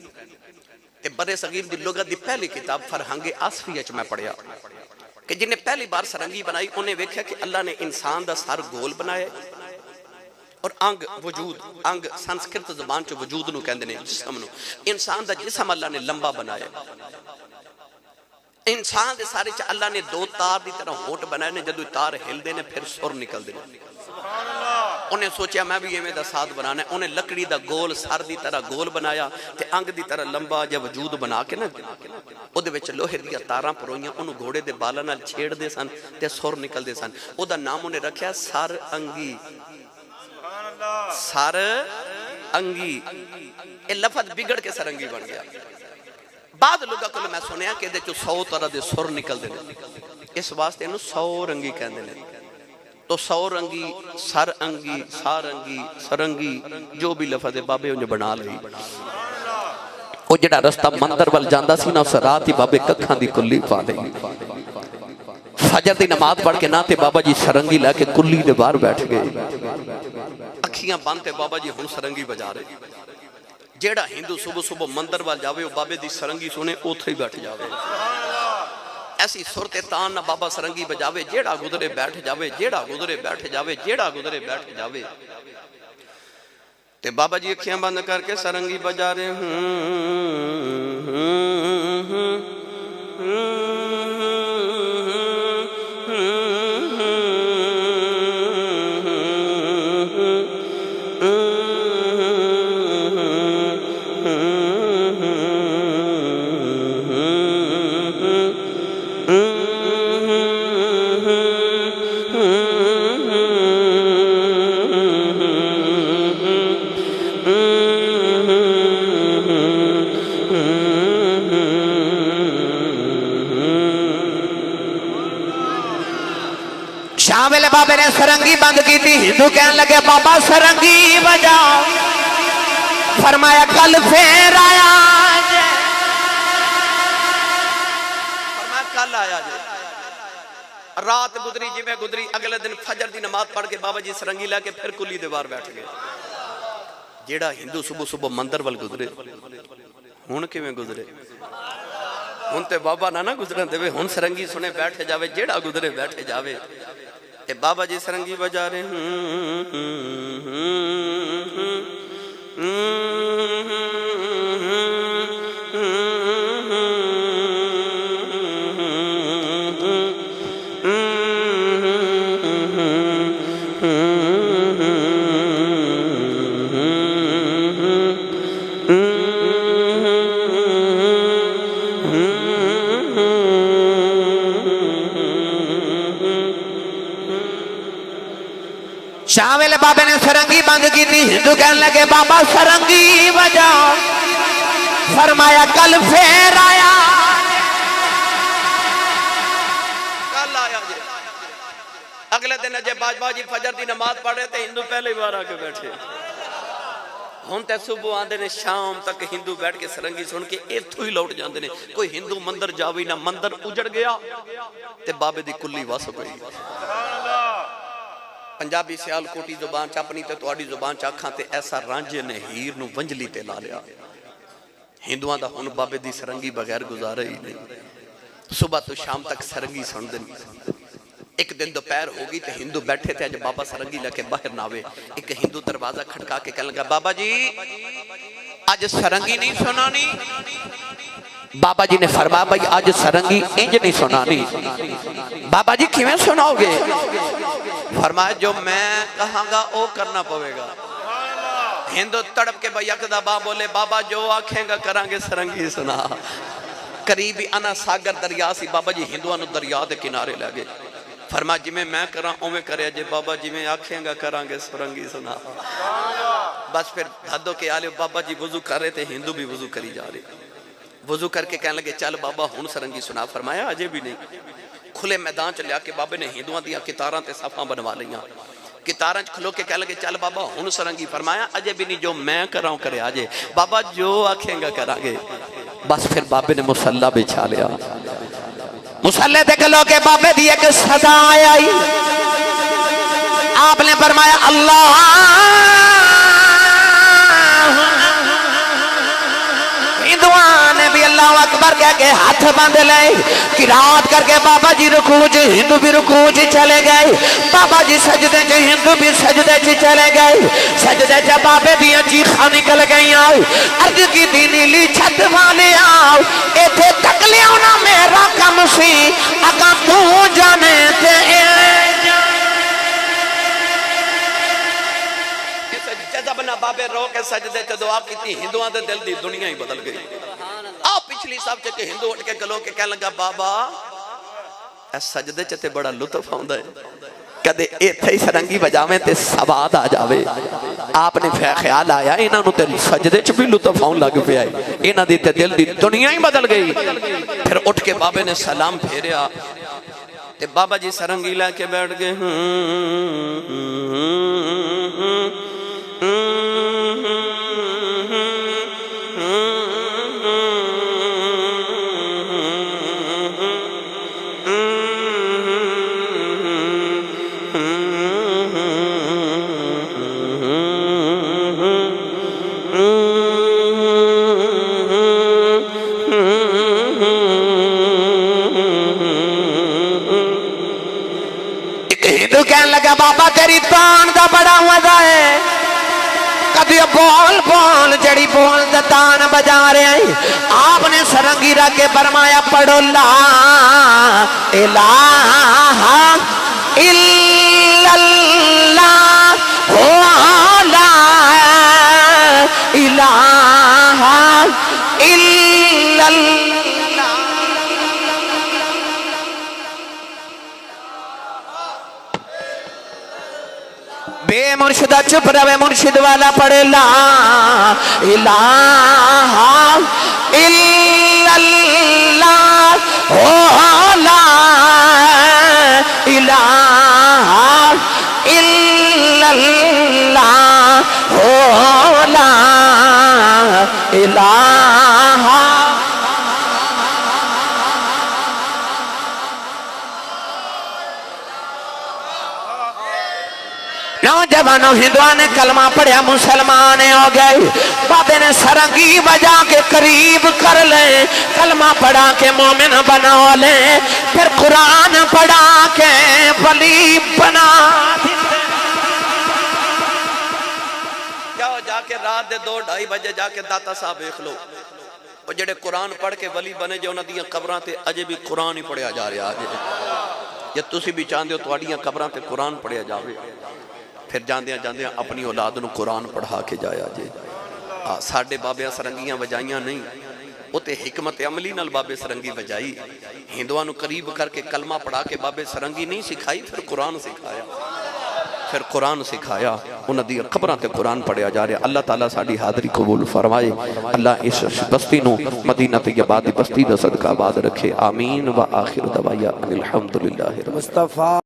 Speaker 4: ते बरे सगीर दी लुगत दी पहली किताब फरहंगे आसफी च मैं पढ़िया कि जिन्हें पहली बार सरंगी बनाई उन्हें वेख्या कि अल्लाह ने इंसान दा सर गोल बनाया और अंग वजूद, अंग संस्कृत जुबान च वजूद नू कहंदे ने जिस्म नू। इंसान दा जिस्म अल्लाह ने लंबा बनाया। इंसान दे सारे च अल्लाह ने दो तार दी तरह होठ बनाए ने, जदों तार हिलदे ने फिर सुर निकलदे ने। उन्हें सोचा मैं भी इवें दा साध बनाना है। उन्हें लकड़ी दा गोल सर दी तरह गोल बनाया ते अंग दी तरह लंबा जिहा वजूद बना के ना उहदे विच लोहे दी तारां परोईयां, उन्होंने घोड़े दे बालां नाल छेड़दे सन ते सुर निकलदे सन। उहदा नाम उन्हें रखिया सर अंगी। सर अंगी ये लफज बिगड़ के सरंगी बन गया। बाद लोगों को मैं सुनिया कि 100 तरह के सुर निकलते हैं, इस वास्ते इन्हू 100 रंगी कहते हैं। तो 100 रंगी, सर अंगी, सारंगी, सरंगी जो भी लफज है बाबे उन्हें बना ली। वो जिहड़ा रस्ता मंदिर वाल जांदा सी ना उस रात ही बाबे कखां दी कुल्ली पा दी। फजर दी नमाज पढ़ के ना ते बाबा जी सरंगी लैके कुल्ली दे बाहर बैठ गए। अखियां बंद ते बाबा जी हुण सरंगी बजा रहे। जेड़ा हिंदू सुबह सुबह मंदिर वाल जावे वो बाबे दी सरंगी सुने उथे ही बैठ जावे। ऐसी सुर ते तान ना बाबा सरंगी बजावे, जेड़ा गुजरे बैठ जावे, जेड़ा गुजरे बैठ जावे, जेड़ा गुजरे बैठ जावे। ते बाबा जी अखियां बंद करके सरंगी बजा रहे।
Speaker 1: शामिल बाबे ने सरंगी बंद की थी। हिंदू कहने लगे बाबा सरंगी बजाओ। फरमाया कल फिर आया।
Speaker 4: फरमाया कल आया जे। रात गुजरी जिवें गुजरी, अगले दिन फजर दी नमाज पढ़ के बाबा जी सरंगी लाके फिर कुली दे बाहर बैठ गए। जेड़ा हिंदू सुबह सुबह मंदिर वाल गुजरे हुण किवें गुजरे? हुण ते बाबा ना गुजरन देवे, हुण सरंगी सुने बैठे जावे, जेड़ा गुजरे बैठे जावे। ते बाबा जी सरंगी बजा रहे।
Speaker 1: शामिल बाबे ने सरंगी बंद की थी। हिंदू कहने लगे बाबा सरंगी बजाओ। फरमाया कल फिर आया।
Speaker 4: कल आया जे। अगले दिन अजय बाजवा जी फजर की नमाज पढ़ रहे थे, हिंदू पहली बार आके बैठे। हुण ते सुबह आंदे ने, शाम तक हिंदू बैठ के सरंगी सुन के इत्थों ही लौट जाते हैं। कोई हिंदू मंदिर जावे ना, मंदिर उजड़ गया ते बाबे दी कुल्ली वस गई। पंजाबी सियालकोटी जुबान च अपनी ते तुहाडी जुबान च आखां ते ऐसा रांझे ने हीर नूं वंजली ते ला लिया। हिंदुआं दा हुण बाबे दी सरंगी बगैर गुजारा ही नहीं। सुबह तो शाम तक सरंगी सुनते। एक दिन दोपहर हो गई तो हिंदू बैठे थे, अज बाबा सरंगी लेके बाहर ना आवे। एक हिंदू दरवाजा खड़का के कहने लगा, बाबा जी आज सरंगी नहीं सुनानी। बाबा जी ने फरमाया, भाई आज सरंगी इंज नहीं सुनानी। बाबा जी किवें सुनाओगे? फरमाया, जो मैं कहांगा वो करना पवेगा। हिंदू तड़प के भाई अकदा बा बोले, बाबा जो आखेगा करांगे, सरंगी सुना। करीब ही अना सागर दरिया सी। बाबा जी हिंदुओं को दरिया के किनारे लै गए। फरमा जिमें मैं करा उवें करे जे, बाबा जिमें आखेगा करांगे, सरंगी सुना। बस फिर हदों के आले बाबा जी वजू कर रहे थे, हिंदू भी वजू करी जा रहे। वजू करके कहने लगे, चल बाबा हुण सरंगी सुना। फरमाया अजे भी नहीं। खुले मैदान च लिया के बाबे ने हिंदुओं दी कितारां ते सफा बनवा लियां। कितारां च खलो के कह लगे, चल बाबा हुण सरंगी। फरमाया अजे भी नहीं, जो मैं कराऊं करे आजे। बाबा जो आखेगा करांगे। बस फिर बाबे ने मुसल्ला बिछा लिया।
Speaker 1: मुसल्ले ते खलो के बाबे दी एक सदा आई। आपने फरमाया, अल्लाह ने भी अल्लाह अकबर कह के हाथ बांध ले। किरात करके बाबा जी रुकू च, हिंदू भी रुकू च चले गए। बाबा जी सजदे च, हिंदू भी सजदे च चले गए। सजदे च बाबे दियां चीखां निकल गई। अर्ज की दी नीली छत वाले आओ, इथे तक लिया ना मेरा कम सी, अगा तू जाने ते
Speaker 4: जब ना बाबे रो के सजदे च दुआ की, हिंदुओं के दिल की दुनिया ही बदल गई। आ पिछली सब च हिंदू उठ के गलो के कह लगा, बाबा सजदे च ते बड़ा लुत्फ आउंदा है, कदे इत्थे ही सरंगी बजावे ते सवाद आ जावे। आपने ख्याल आया इन्हां नूं ते सजदे च भी लुत्फ आउण लग पिया, इन्हां दी ते दिल दी दुनिया ही बदल गई। फिर उठ के बाबे ने सलाम फेरिया ते बाबा जी सरंगी लैके बैठ गए।
Speaker 1: हिंदू कहने लगा, बाबा तेरी तान का बड़ा मजा है। कभी बोल बोल जड़ी बोल दा तान बजा रहे हैं। आपने सरंगी रख के फरमाया, पढ़ो ला इलाहा इल्लल्लाह हो ला इलाहा इल्लल्लाह। बेमुर्शिदा चुप रहे, मुर्शिद वाला पढ़े ला इलाहा इल्लल्लाह हो ला इलाहा इल्लल्लाह हो ला इलाहा। नौजवानों हिंदुओं ने कलमा पढ़िया, मुसलमान हो गए। बाबे ने सरंगी बजा के करीब कर ले, कलमा पढ़ा के मोमिन बना ले, फिर कुरान पढ़ा के वली बना।
Speaker 4: जाओ जाके रात दे 2-2:30 बजे जाके दाता साहब देख लो, वो जेडे कुरान पढ़ के वली बने जो उन्हां दीयां कबरां ते अजे भी कुरान ही पढ़िया जा रहा है। जे तुसी भी चाहते हो तुहाड़ियां कबरां ते कुरान पढ़िया जावे, फिर जांदियां जांदियां अपनी औलाद नूं कुरान पढ़ा के जाया जे। साडे बाबियां सरंगियां वजाइयां नहीं, उते हिकमत अमली नाल बाबे सरंगी वजाई। हिंदुआं नूं करीब करके कलमा पढ़ा के बाबे सरंगी नहीं सिखाई, फिर कुरान सिखाया। फिर कुरान सिखाया, उन्हां दी कबरां ते कुरान पढ़िया जा रहा। अल्लाह ताला साडी हाज़री कबूल फरमाए। अल्लाह इस बस्ती नूं मदीना तैयबा दी बस्ती दा सदका आबाद रखे। आमीन व आखिर दवाया अनिल हम्दुलिल्लाह।
Speaker 3: मुस्तफा।